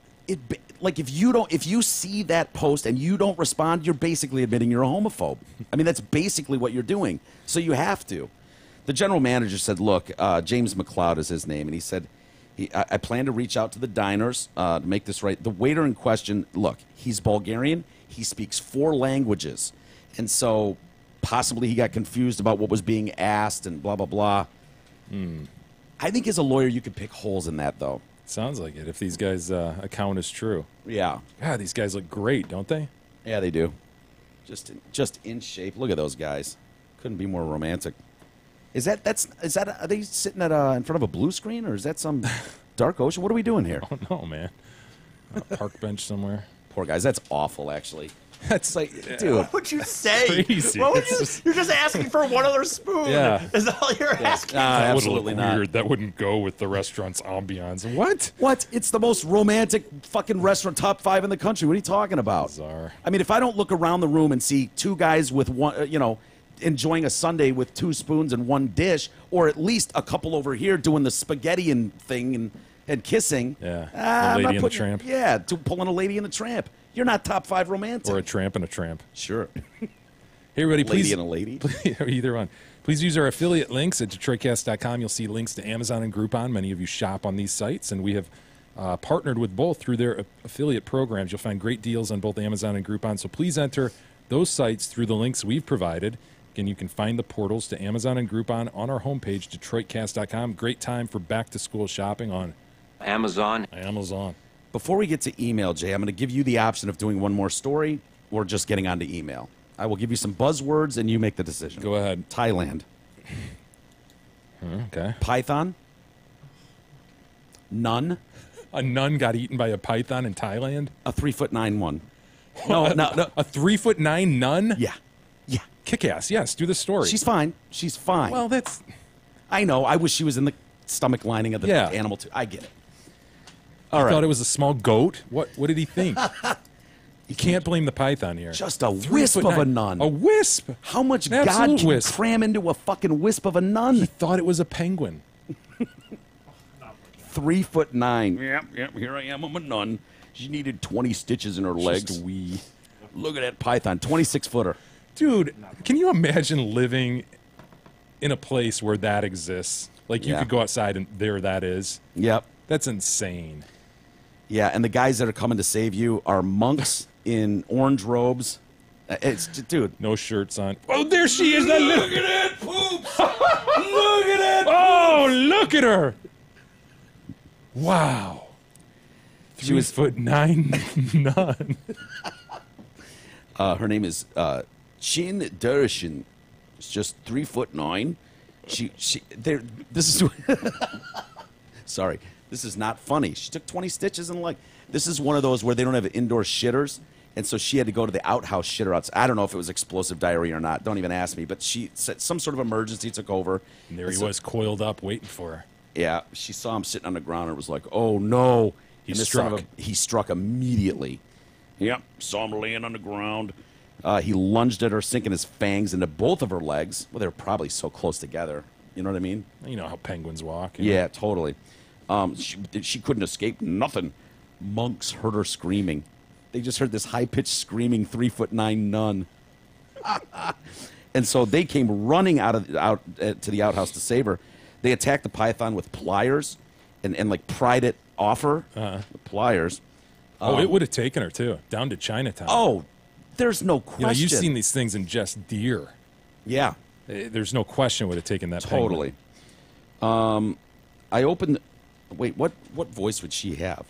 Like if you see that post and you don't respond, you're basically admitting you're a homophobe. I mean, that's basically what you're doing. So you have to. The general manager said, "Look, James McLeod is his name," and he said, I plan to reach out to the diners to make this right." The waiter in question, look, he's Bulgarian. He speaks 4 languages, and so possibly he got confused about what was being asked and blah blah blah. I think as a lawyer, you could pick holes in that, though. Sounds like it, if these guys' account is true. Yeah. God, these guys look great, don't they? Yeah, they do. Just in shape. Look at those guys. Couldn't be more romantic. Is that are they sitting at in front of a blue screen, or is that some dark ocean? What are we doing here? Oh, no, man. A park bench somewhere. Poor guys. That's awful, actually. That's Like, dude. What would you say? Crazy. What would It's you? just- You're just asking for one other spoon. Yeah. Is that all you're asking? That would absolutely look not. weird. That wouldn't go with the restaurant's ambiance. What? What? It's the most romantic fucking restaurant, top 5 in the country. What are you talking about? Bizarre. I mean, if I don't look around the room and see 2 guys with one, enjoying a sundae with 2 spoons and 1 dish, or at least a couple over here doing the spaghetti and thing and kissing. Yeah. I'm The not Lady and the putting- Tramp. Yeah, pulling a Lady in the Tramp. You're not top 5 romantic. Or a tramp and a tramp. Sure. Hey, everybody, please. Lady and a lady. Either one. Please use our affiliate links at DetroitCast.com. You'll see links to Amazon and Groupon. Many of you shop on these sites, and we have partnered with both through their affiliate programs. You'll find great deals on both Amazon and Groupon. So please enter those sites through the links we've provided. Again, you can find the portals to Amazon and Groupon on our homepage, DetroitCast.com. Great time for back-to-school shopping on Amazon. Before we get to email, Jay, I'm going to give you the option of doing one more story or just getting onto email. I will give you some buzzwords, and you make the decision. Go ahead. Thailand. Okay. Python. Nun. A nun got eaten by a python in Thailand? A 3'9" one. No. A 3'9" nun? Yeah. Yeah. Kick ass. Yes, do the story. She's fine. She's fine. Well, that's. I know. I wish she was in the stomach lining of the Yeah. animal, too. I get it. All He right. thought it was a small goat. What did he think? You can't blame the python here. Just a wisp of a nun. A wisp. How much An God absolute can you wisp. cram into a fucking wisp of a nun? He thought it was a penguin. 3'9". Yep. Here I am. I'm a nun. She needed 20 stitches in her legs. Just a wee. Look at that python, 26-footer. Dude, can you imagine living in a place where that exists? Like you Yeah. could go outside and there that is. Yep. That's insane. Yeah, and the guys that are coming to save you are monks in orange robes. It's dude. No shirts on. Oh, there she is. That look at that poops. Look at that. Oh, look at her. Wow. She was 3'9" nun. Her name is Chin Darshan. She's just 3'9". This is sorry. This is not funny. She took 20 stitches and this is one of those where they don't have indoor shitters, and so she had to go to the outhouse shitter outside. I don't know if it was explosive diarrhea or not. Don't even ask me. But she said some sort of emergency took over. And there he was, coiled up, waiting for her. Yeah, she saw him sitting on the ground and was like, "Oh no!" He And this struck. son of he struck immediately. Yep, saw him laying on the ground. He lunged at her, sinking his fangs into both of her legs. Well, they were probably so close together. You know what I mean? You know how penguins walk. you know? Yeah, totally. She couldn't escape nothing. Monks heard her screaming. They just heard this high-pitched screaming 3'9" nun. And so they came running out to the outhouse to save her. They attacked the python with pliers and like pried it off her with pliers. Oh, it would have taken her too, down to Chinatown. Oh, there's no question. You know, you've seen these things in just deer. Yeah. There's no question it would have taken that Totally. penguin. I opened. Wait, what voice would she have?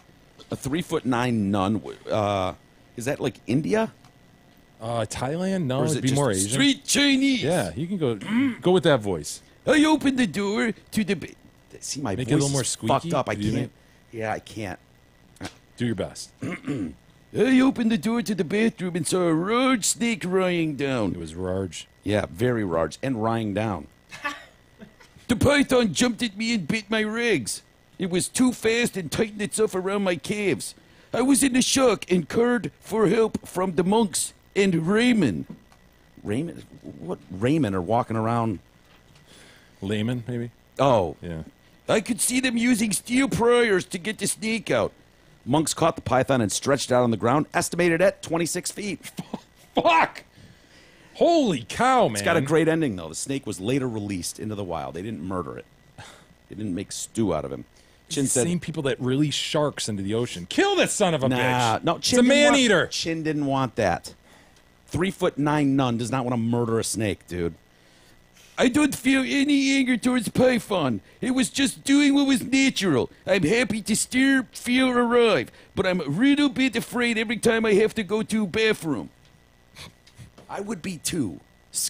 A 3'9" nun. Is that like India? Thailand? No, Or is it'd it be more just Asian. Street Chinese? Yeah, you can go with that voice. I opened the door to the. See, my Make voice it a little more is squeaky. fucked up. I Do you can't. think? Yeah, I can't. Do your best. I opened the door to the bathroom and saw a large snake lying down. It was large. Yeah, very large and lying down. The python jumped at me and bit my legs. It was too fast and tightened itself around my calves. I was in a shock and called for help from the monks and Raymond. Raymond? What Raymond are walking around? Layman, maybe? Oh. Yeah. I could see them using steel pliers to get the snake out. Monks caught the python and stretched it out on the ground, estimated at 26 feet. Fuck! Holy cow, man. It's got a great ending, though. The snake was later released into the wild. They didn't murder it. They didn't make stew out of him. Chin the said, same people that release sharks into the ocean. Kill this son of a nah, bitch. no, It's Chin a didn't want- man-eater. Chin didn't want that. 3'9" nun does not want to murder a snake, dude. I don't feel any anger towards Python. It was just doing what was natural. I'm happy to still feel alive, but I'm a little bit afraid every time I have to go to a bathroom. I would be too.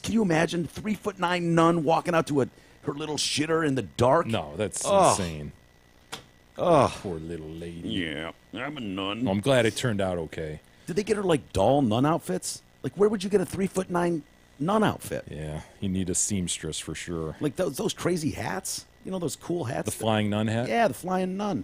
Can you imagine 3'9" nun walking out to her little shitter in the dark? No, that's Oh. insane. Oh, Poor little lady. yeah, I'm a nun. I'm glad it turned out okay. Did they get her like doll nun outfits? Like, where would you get a 3'9" nun outfit? Yeah, you need a seamstress for sure. Like those crazy hats? You know those cool hats? The flying nun hat? Yeah, the flying nun.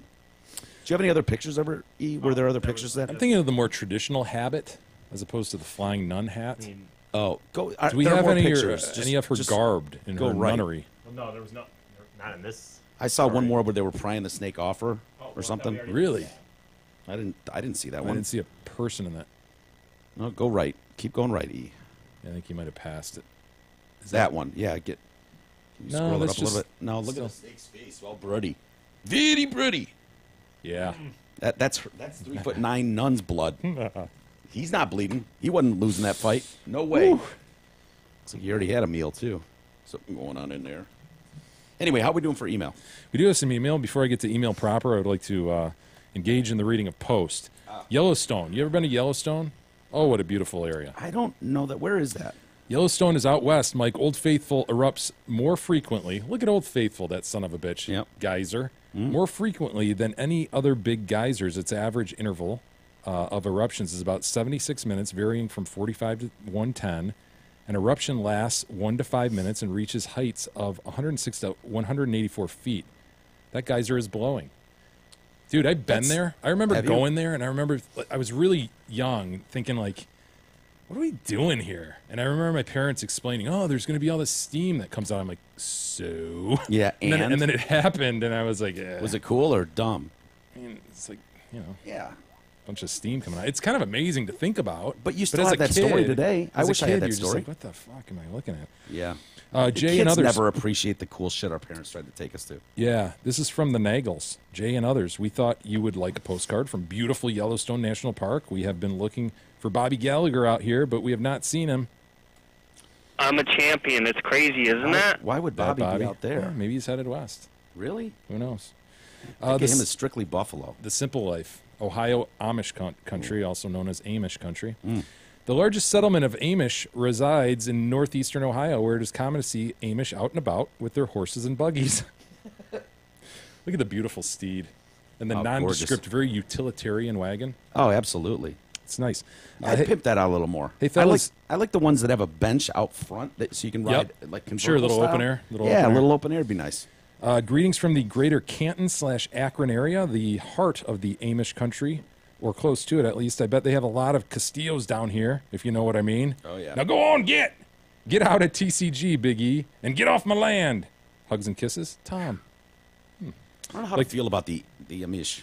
Do you have any other pictures ever? E? Were there other pictures of that? I'm thinking of the more traditional habit as opposed to the flying nun hat. Oh, go. Do we there are have more any, pictures. any of her Just garbed in go her right. nunnery? Well, no, there was not in this. I saw one more where they were prying the snake off her or something. Really? I didn't see that I one. didn't see a person in that. No, go right. Keep going right, E. I think he might have passed it. Is That one. Yeah, get. Can you No, scroll it that's up a little just bit. No, look still- at the snake's face. All bloody. Very bloody. Yeah. That's 3'9" nun's blood. He's not bleeding. He wasn't losing that fight. No way. Looks like he already had a meal too. Something going on in there. Anyway, how are we doing for email? We do have some email. Before I get to email proper, I would like to engage in the reading of Post. Yellowstone. You ever been to Yellowstone? Oh, what a beautiful area. I don't know that. Where is that? Yellowstone is out west, Mike. Old Faithful erupts more frequently. Look at Old Faithful, that son of a bitch. Yep. Geyser. More frequently than any other big geysers. Its average interval of eruptions is about 76 minutes, varying from 45 to 110. An eruption lasts 1 to 5 minutes and reaches heights of 106 to 184 feet. That geyser is blowing. Dude, I've been That's- there. I remember Have you? going there, and I remember I was really young, thinking like, "What are we doing here?" And I remember my parents explaining, "Oh, there's going to be all this steam that comes out." I'm like, "So?" Yeah, and then it happened, and I was like, Was it cool or dumb? I mean, it's like, you know, Yeah. bunch of steam coming out. It's kind of amazing to think about. But you still as have a that story kid- today. I as a wish I had kid, that you're just story. like, what the fuck am I looking at? Yeah. Jay Kids and others never appreciate the cool shit our parents tried to take us to. Yeah, this is from the Nagels. Jay and others, we thought you would like a postcard from beautiful Yellowstone National Park. We have been looking for Bobby Gallagher out here, but we have not seen him. I'm a champion. It's crazy, isn't it? Why would That Bobby be out there? Yeah, maybe he's headed west. Really? Who knows? Think of him s- as strictly Buffalo. The Simple Life, Ohio Amish country, also known as Amish country. Mm. The largest settlement of Amish resides in northeastern Ohio, where it is common to see Amish out and about with their horses and buggies. Look at the beautiful steed. And the Oh, nondescript, very utilitarian wagon. Oh, absolutely. It's nice. I'd pimp that out a little more. Hey, I fellas. like the ones that have a bench out front that so you can ride like convertible Sure, a little style. open air. Yeah, open a air. little open air would be nice. Greetings from the greater Canton/Akron area, the heart of the Amish country, or close to it at least. I bet they have a lot of Castillos down here, if you know what I mean. Oh, yeah. Now go on, get out at TCG, Big E, and get off my land. Hugs and kisses, Tom. I don't know how to feel about the Amish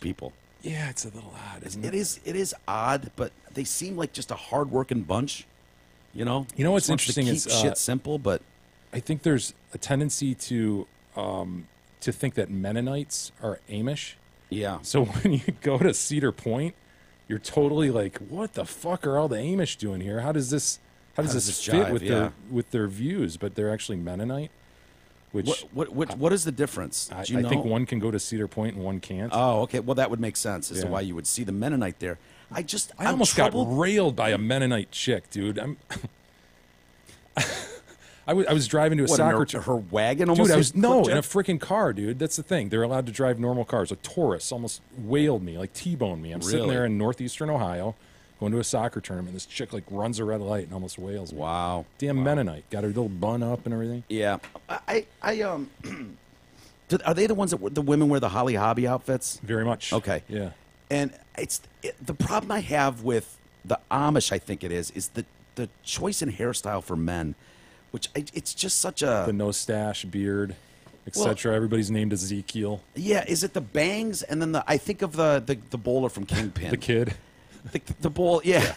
people. Yeah, it's a little odd, isn't it? It is odd, but they seem like just a hard-working bunch. You know. You know what's Just wants to interesting keep is shit simple, but I think there's a tendency to think that Mennonites are Amish. yeah. So when you go to Cedar Point, you're totally like, what the fuck are all the Amish doing here? How does this does fit this jive? with Yeah. their views? But they're actually Mennonite. Which What is the difference? I Do you know? think one can go to Cedar Point and one can't. Oh, okay. Well, that would make sense as to Yeah. why you would see the Mennonite there. I I'm almost troubled. got railed by a Mennonite chick, dude. I was driving to a What, soccer in her wagon almost Dude, I was hit in a Cliff freaking car, dude. That's the thing. They're allowed to drive normal cars. A Taurus almost whaled me, like T-boned me. I'm sitting Really? there in northeastern Ohio, going to a soccer tournament. This chick like runs a red light and almost whales me. Wow. Damn Mennonite. Got her little bun up and everything. Yeah. Are they the ones that the women wear the Holly Hobby outfits? Very much. Okay. Yeah. And the problem I have with the Amish, I think it is the choice in hairstyle for men, which it's just such a The no stash, beard, etc. Everybody's named Ezekiel. yeah. Is it the bangs and then I think of the bowler from Kingpin, The kid. the bowl. Yeah.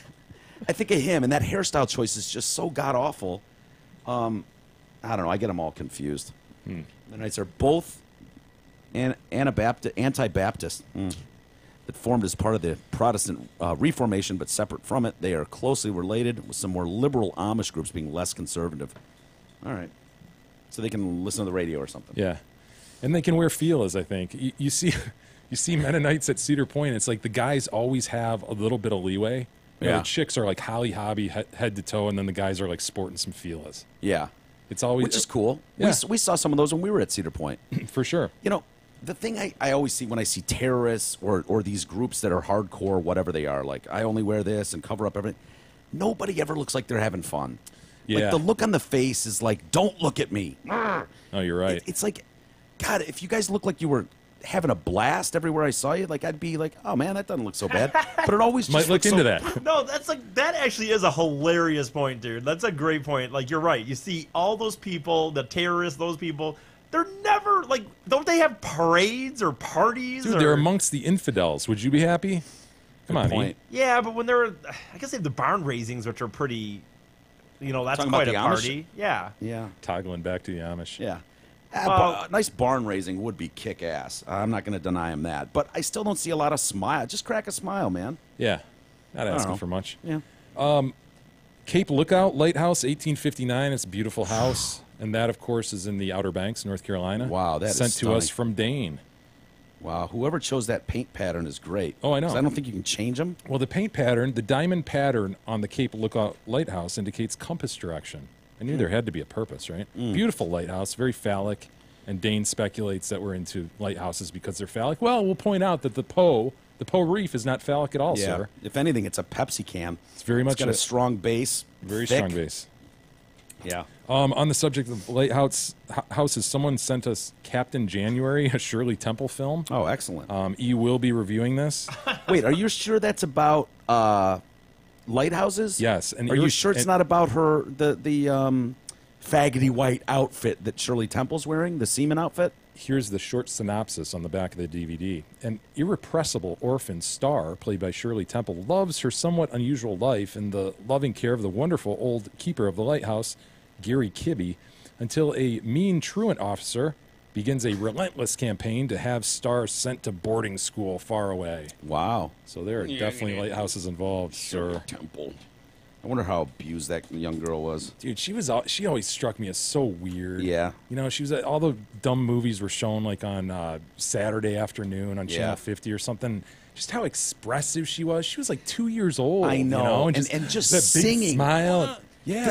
I think of him and that hairstyle choice is just so god awful. I don't know. I get them all confused. The Knights are both anti-Baptist. That formed as part of the Protestant Reformation, but separate from it. They are closely related, with some more liberal Amish groups being less conservative. All right. So they can listen to the radio or something. Yeah. And they can wear feelers, I think. You see Mennonites at Cedar Point, it's like the guys always have a little bit of leeway. You know, Yeah. the chicks are like Holly Hobby head to toe, and then the guys are like sporting some feelers. Yeah. It's always Which is cool. Yeah. We saw some of those when we were at Cedar Point. for sure. You know, the thing I always see when I see terrorists or these groups that are hardcore, whatever they are, like I only wear this and cover up everything, nobody ever looks like they're having fun. Yeah. Like the look on the face is like, don't look at me. Oh, you're right. It's like, God, if you guys look like you were having a blast everywhere I saw you, like I'd be like, oh man, that doesn't look so bad. But it always just Might look looks into so- that. No, that actually is a hilarious point, dude. That's a great point. Like, you're right. You see all those people, the terrorists, those people, they're never, like, don't they have parades or parties? Dude, or... they're amongst the infidels. Would you be happy? Come on, point. Yeah, but when they're, I guess they have the barn raisings, which are pretty, that's Talking about quite a the Amish? party. Yeah. Yeah. Toggling back to the Amish. Yeah. Well- A nice barn raising would be kick ass. I'm not going to deny him that. But I still don't see a lot of smile. Just crack a smile, man. Yeah. Not don't asking know. for much. Yeah. Cape Lookout Lighthouse, 1859. It's a beautiful house. And that, of course, is in the Outer Banks, North Carolina. Wow, that is Sent to us stunning. from Dane. Wow. Whoever chose that paint pattern is great. Oh, I know. 'Cause I don't think you can change them. Well, the paint pattern, the diamond pattern on the Cape Lookout Lighthouse indicates compass direction. I knew there had to be a purpose, right? Beautiful lighthouse, very phallic. And Dane speculates that we're into lighthouses because they're phallic. Well, we'll point out that the Poe Reef is not phallic at all, Yeah. sir. If anything, it's a Pepsi can. It's very much got a strong base. very thick. strong base. Yeah. On the subject of lighthouses, someone sent us Captain January, a Shirley Temple film. Oh, excellent. You will be reviewing this. Wait, are you sure that's about lighthouses? Yes. And are you sure it's not about her the faggoty white outfit that Shirley Temple's wearing, the seaman outfit? Here's the short synopsis on the back of the DVD. An irrepressible orphan Star, played by Shirley Temple, loves her somewhat unusual life in the loving care of the wonderful old keeper of the lighthouse, Gary Kibbe, until a mean truant officer begins a relentless campaign to have Star sent to boarding school far away. Wow. So there are definitely lighthouses involved, sir. Temple. I wonder how abused that young girl was. Dude, she always struck me as so weird. Yeah. You know, she was all the dumb movies were shown like on Saturday afternoon on Channel 50 or something. Just how expressive she was. She was like 2 years old. I know. You know? And And just that big singing. smile. Yeah.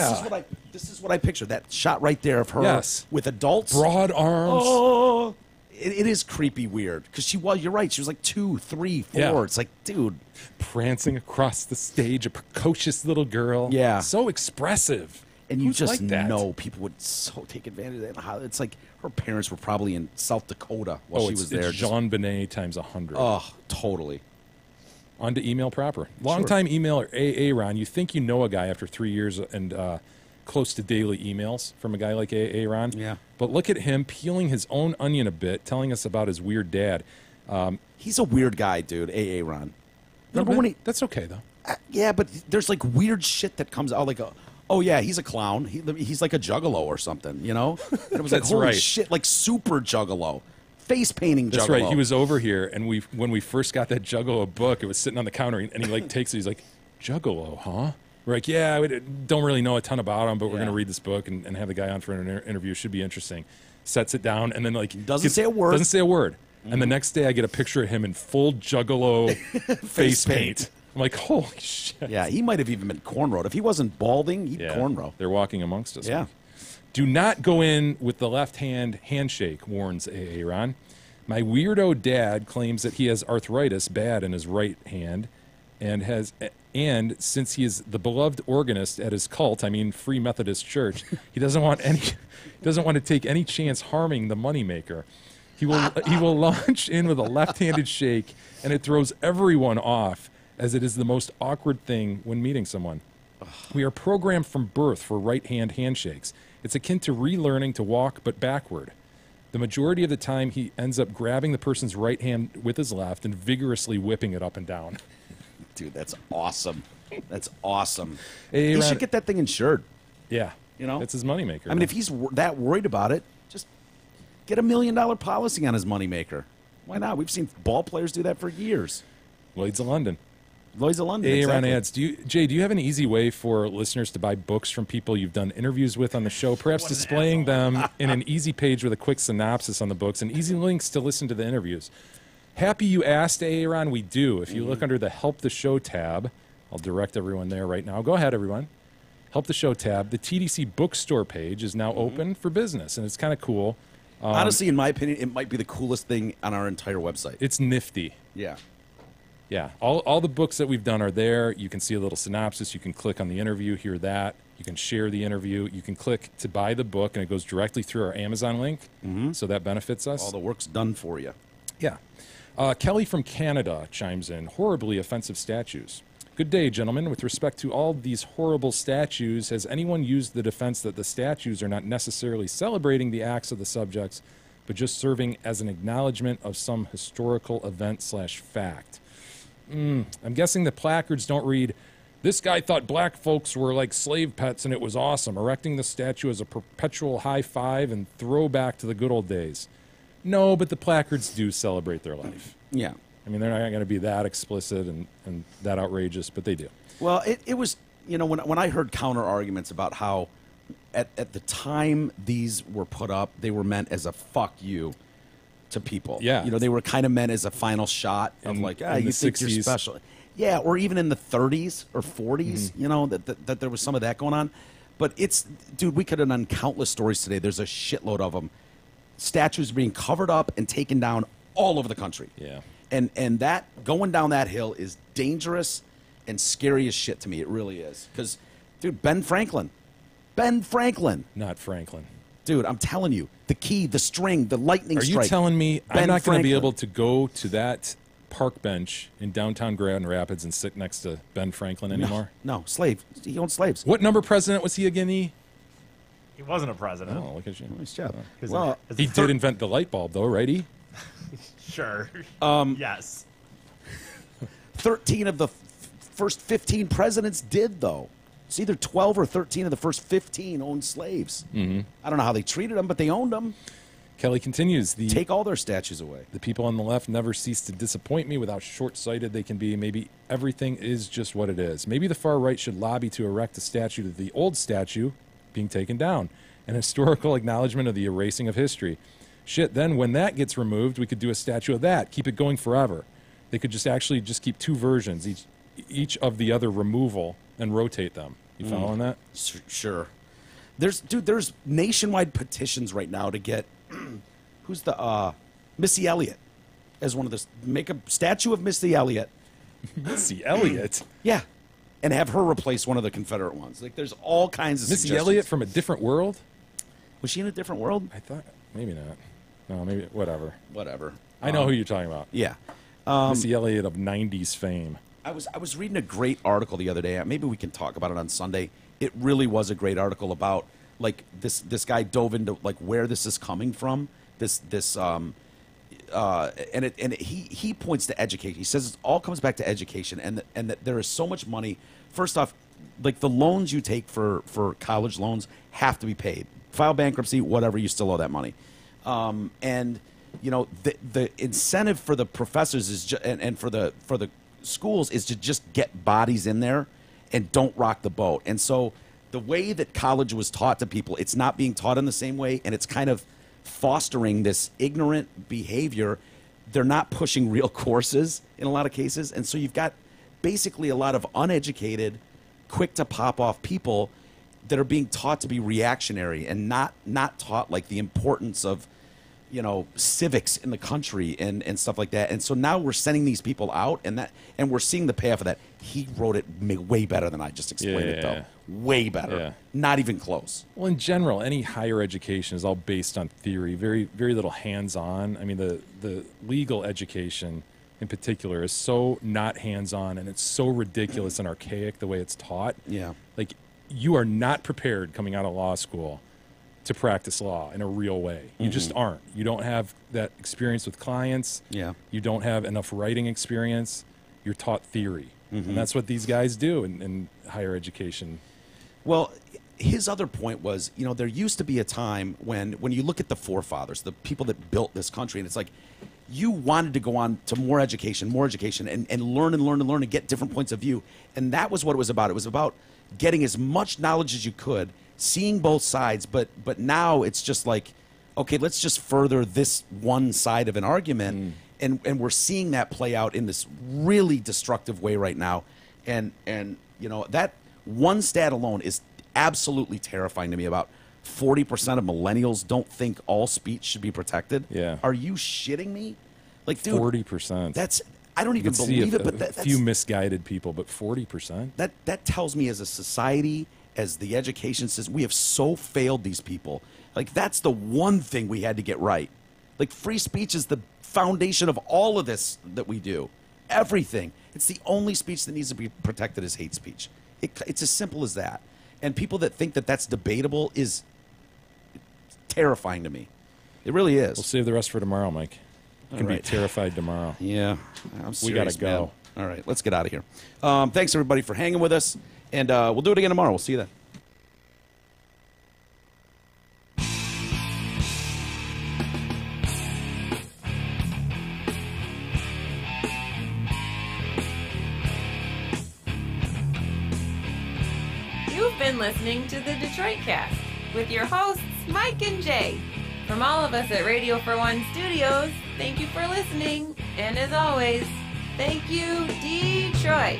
This is what I pictured. That shot right there of her Yes. with adults. Broad arms. Oh, it is creepy weird because you're right. She was like 2, 3, 4. Yeah. It's like, dude. Prancing across the stage, a precocious little girl. Yeah. So expressive. And you Who's just like that? know people would so take advantage of that. How it's like her parents were probably in South Dakota while she was there. It's Jean Benet times 100. Oh, totally. On to email proper. Longtime emailer AA Ron, you think you know a guy after 3 years and close to daily emails from a guy like AA Ron. Yeah. But look at him peeling his own onion a bit, telling us about his weird dad. He's a weird guy, dude, AA Ron. Remember when he... That's okay, though. Yeah, but there's like weird shit that comes out like, oh yeah, he's a clown. He's like a juggalo or something, you know? And it was like, That's holy right. shit, like super juggalo. Face painting juggalo. That's right. He was over here, and when we first got that Juggalo book, it was sitting on the counter, and he like takes it. He's like, Juggalo, huh? We're like, yeah, we don't really know a ton about him, but we're going to read this book and have the guy on for an interview. Should be interesting. Sets it down, and then like Doesn't say a word. Doesn't say a word. And the next day, I get a picture of him in full Juggalo face paint. I'm like, holy shit. Yeah, he might have even been cornrowed. If he wasn't balding, he'd cornrow. They're walking amongst us. Yeah. Do not go in with the left hand handshake, warns AA Ron. My weirdo dad claims that he has arthritis bad in his right hand, and since he is the beloved organist at his cult, I mean Free Methodist Church, he doesn't want to take any chance harming the moneymaker. He will launch in with a left-handed shake, and it throws everyone off, as it is the most awkward thing when meeting someone. We are programmed from birth for right-hand handshakes. It's akin to relearning to walk, but backward. The majority of the time, he ends up grabbing the person's right hand with his left and vigorously whipping it up and down. Dude, that's awesome. That's awesome. Hey, he Ron- should get that thing insured. Yeah. You know? That's his moneymaker. I mean, if he's that worried about it, just get $1 million policy on his moneymaker. Why not? We've seen ball players do that for years. Lloyd's of London. Lloyd's of London. Hey, Ron exactly. adds. Jay, do you have an easy way for listeners to buy books from people you've done interviews with on the show? Perhaps displaying them in an easy page with a quick synopsis on the books and easy links to listen to the interviews. Happy you asked, Aaron. We do. If you look under the Help the Show tab, I'll direct everyone there right now. Go ahead, everyone. Help the Show tab. The TDC bookstore page is now open for business, and it's kind of cool. Honestly, in my opinion, it might be the coolest thing on our entire website. It's nifty. Yeah. Yeah, all the books that we've done are there. You can see a little synopsis. You can click on the interview, hear that. You can share the interview. You can click to buy the book, and it goes directly through our Amazon link, so that benefits us. All the work's done for you. Yeah. Kelly from Canada chimes in. Horribly offensive statues. Good day, gentlemen. With respect to all these horrible statues, has anyone used the defense that the statues are not necessarily celebrating the acts of the subjects, but just serving as an acknowledgement of some historical event/fact? I'm guessing the placards don't read, "This guy thought black folks were like slave pets and it was awesome, erecting the statue as a perpetual high five and throwback to the good old days." No, but the placards do celebrate their life. Yeah. I mean, they're not going to be that explicit and that outrageous, but they do. Well, it was, you know, when I heard counter arguments about how at the time these were put up, they were meant as a fuck you to people. Yeah. You know, they were kind of meant as a final shot of like, in you the think you're 60s. special. Yeah, or even in the 30s or 40s, you know, that there was some of that going on. But it's, dude, we could have done countless stories today. There's a shitload of them. Statues being covered up and taken down all over the country. Yeah. And that, going down that hill is dangerous and scary as shit to me. It really is. Because, dude, Ben Franklin, Ben Franklin. Not Franklin. Dude, I'm telling you, the key, the string, the lightning Are strike. you telling me Ben I'm not going to be Franklin. able to go to that park bench in downtown Grand Rapids and sit next to Ben Franklin anymore? No, slave. He owned slaves. What number president was he again? He wasn't a president. Oh, look at you. Nice job. Well, He did invent the light bulb, though, right? Sure. Yes. 13 of the first 15 presidents did, though. It's either 12 or 13 of the first 15 owned slaves. Mm-hmm. I don't know how they treated them, but they owned them. Kelly continues. Take all their statues away. The people on the left never cease to disappoint me with how short-sighted they can be. Maybe everything is just what it is. Maybe the far right should lobby to erect a statue to the old statue being taken down, an historical acknowledgement of the erasing of history. Shit, then when that gets removed, we could do a statue of that. Keep it going forever. They could just actually just keep two versions, each of the other removal, and rotate them. You following that? Sure. There's nationwide petitions right now to get who's the Missy Elliott as one of the make a statue of Missy Elliott. Missy Elliott? Yeah. And have her replace one of the Confederate ones. Like there's all kinds of Missy suggestions. Elliott from a different world? Was she in a different world? I thought maybe not. No, maybe whatever. Whatever. I know who you're talking about. Yeah. Missy Elliott of 90s fame. I was reading a great article the other day. Maybe we can talk about it on Sunday. It really was a great article about like this guy dove into like where this is coming from. He points to education. He says it all comes back to education and that there is so much money. First off, like the loans you take for college loans have to be paid. File bankruptcy, whatever, you still owe that money. And you know the incentive for the professors is and for the schools is to just get bodies in there and don't rock the boat. And so the way that college was taught to people, it's not being taught in the same way, and it's kind of fostering this ignorant behavior. They're not pushing real courses in a lot of cases, and so you've got basically a lot of uneducated, quick to pop off people that are being taught to be reactionary and not taught like the importance of, you know, civics in the country and stuff like that. And so now we're sending these people out, and we're seeing the payoff of that. He wrote it way better than I just explained it, though. Way better. Yeah. Not even close. Well, in general, any higher education is all based on theory, very, very little hands-on. I mean, the legal education in particular is so not hands-on, and it's so ridiculous and archaic the way it's taught. Yeah. Like, you are not prepared coming out of law school to practice law in a real way. You just aren't. You don't have that experience with clients. Yeah. You don't have enough writing experience. You're taught theory. And that's what these guys do in higher education. Well, his other point was, you know, there used to be a time when you look at the forefathers, the people that built this country, and it's like you wanted to go on to more education, and learn and get different points of view. And that was what it was about. It was about getting as much knowledge as you could, seeing both sides, but now it's just like, okay, let's just further this one side of an argument, and we're seeing that play out in this really destructive way right now, and you know that one stat alone is absolutely terrifying to me. About 40% of millennials don't think all speech should be protected. Yeah, are you shitting me? Like, dude, 40%. That's I don't even believe it, but that's a few misguided people, but 40%. That tells me as a society, as the education system, we have so failed these people. Like, that's the one thing we had to get right. Like, free speech is the foundation of all of this that we do. Everything. It's the only speech that needs to be protected is hate speech. It's as simple as that. And people that think that that's debatable is terrifying to me. It really is. We'll save the rest for tomorrow, Mike. You can be terrified tomorrow. Yeah. I'm serious, we got to go. Man. All right, let's get out of here. Thanks, everybody, for hanging with us. And we'll do it again tomorrow. We'll see you then. You've been listening to the Detroit Cast with your hosts, Mike and Jay. From all of us at Radio for One Studios, thank you for listening. And as always, thank you, Detroit.